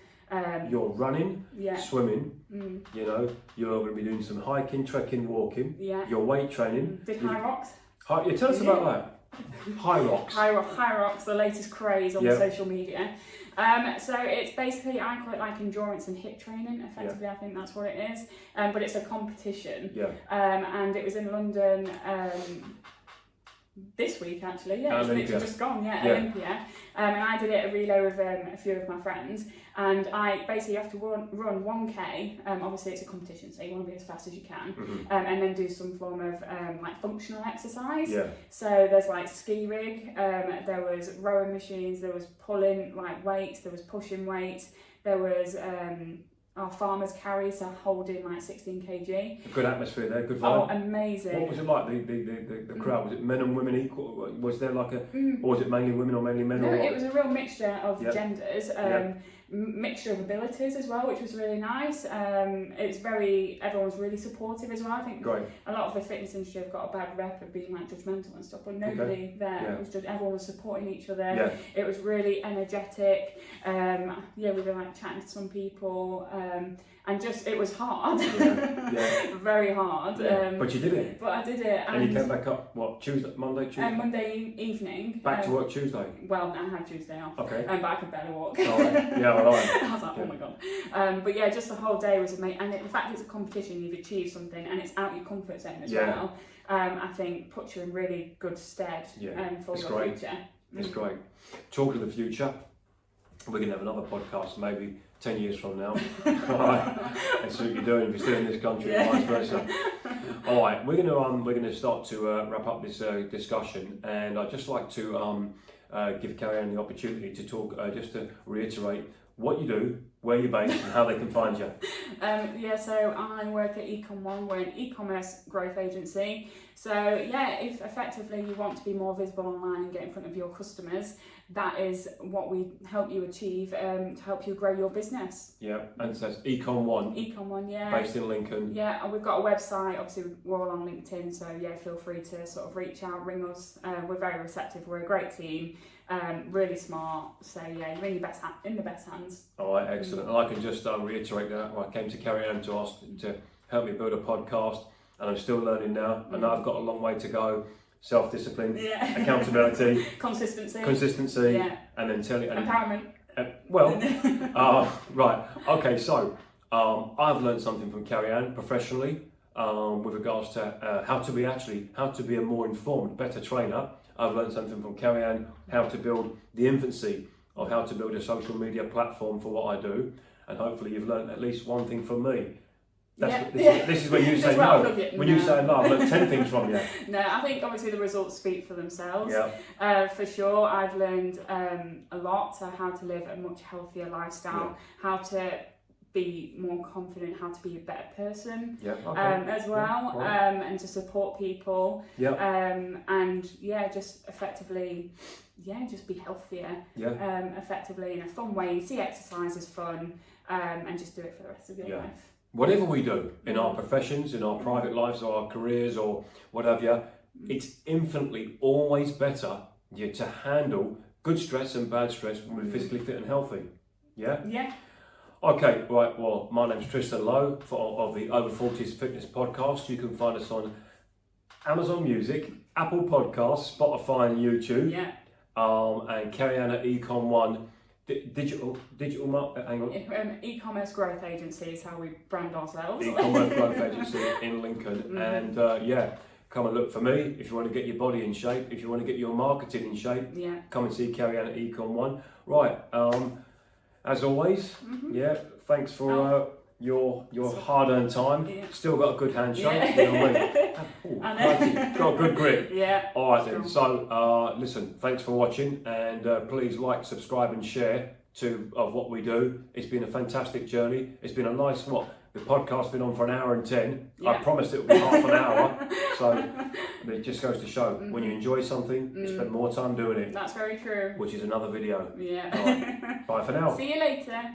A: You're running, swimming, you're going to be doing some hiking, trekking, walking, your weight training.
B: Did high rocks.
A: Tell us about that. High rocks.
B: High rocks, the latest craze on social media. So it's basically, I call it like endurance and HIIT training, effectively. I think that's what it is. But it's a competition. And it was in London this week, actually. Yeah, it's literally just gone. Olympia. And I did it a relay with a few of my friends. And I basically have to run 1K. Obviously, it's a competition, so you want to be as fast as you can. And then do some form of like functional exercise. So there's like ski rig, there was rowing machines, there was pulling like weights, there was pushing weights, there was our farmers carry, so holding like 16 kg. A
A: good atmosphere there, good vibe.
B: Oh, amazing.
A: What was it like, the crowd? Was it men and women equal? Was there like or was it mainly women or mainly men?
B: No, it was a real mixture of genders. Mixture of abilities as well, which was really nice. Everyone was really supportive as well. I think a lot of the fitness industry have got a bad rep of being like judgmental and stuff, but nobody there. It was just everyone was supporting each other. It was really energetic. We were like chatting to some people, and just it was hard. Very hard.
A: But you did it.
B: But I did it.
A: And you came back up Monday, Tuesday?
B: Monday evening.
A: Back to work Tuesday?
B: Well, I had Tuesday off.
A: Okay.
B: But I could barely walk.
A: I
B: was like, oh my god. But yeah, just the whole day was amazing. And the fact it's a competition, you've achieved something, and it's out your comfort zone as well. I think puts you in really good stead for your future.
A: It's great. Talking of the future, we're going to have another podcast maybe 10 years from now. Alright, and see what you're doing if you're still in this country and vice versa. Alright, we're going to start to wrap up this discussion, and I'd just like to give Carrianne the opportunity to talk, just to reiterate what you do, where you're based, and how they can find you.
B: So I work at Ecom1. We're an e-commerce growth agency. So if effectively you want to be more visible online and get in front of your customers, that is what we help you achieve to help you grow your business.
A: And so it's Ecom1.
B: Ecom1,
A: based in Lincoln. And
B: we've got a website. Obviously, we're all on LinkedIn, so feel free to sort of reach out, ring us. We're very receptive. We're a great team. Really smart. So you're in the best hands.
A: Alright, excellent. And I can just reiterate that I came to Carrianne to ask to help me build a podcast, and I'm still learning now. And I've got a long way to go. Self-discipline, accountability, consistency, and then
B: empowerment.
A: Right. Okay. So I've learned something from Carrianne professionally with regards to how to be a more informed, better trainer. I've learned something from Carrianne how to build the infancy of how to build a social media platform for what I do, and hopefully you've learned at least one thing from me. This is when you say no. When you say no, I've learned 10 things from you.
B: No, I think obviously the results speak for themselves. For sure, I've learned a lot. So how to live a much healthier lifestyle, how to be more confident, how to be a better person as well, and to support people. And just effectively, just be healthier. Effectively in a fun way. See exercise as fun, and just do it for the rest of your life.
A: Whatever we do in our professions, in our private lives or our careers or whatever, it's infinitely always better to handle good stress and bad stress when we're physically fit and healthy. Okay, right, well, my name's Tristan Lowe of the Over 40s Fitness Podcast. You can find us on Amazon Music, Apple Podcasts, Spotify and YouTube.
B: Yeah.
A: And Carrianne at Econ1 digital hang on.
B: E-commerce growth agency is how we brand ourselves.
A: E-commerce growth agency in Lincoln. And come and look for me if you want to get your body in shape, if you want to get your marketing in shape.
B: Yeah.
A: Come and see Carrianne at Econ1. Right. As always, thanks for your hard-earned time.
B: Yeah.
A: Still got a good handshake.
B: Yeah.
A: You know what I mean? Ooh, got a good grip.
B: Yeah.
A: All right then. So listen, thanks for watching, and please like, subscribe, and share of what we do. It's been a fantastic journey. It's been a nice the podcast's been on for 1 hour and 10.
B: Yeah.
A: I promised it would be half an hour. So it just goes to show when you enjoy something, you spend more time doing it.
B: That's very true.
A: Which is another video.
B: Yeah.
A: All right. Bye for now.
B: See you later.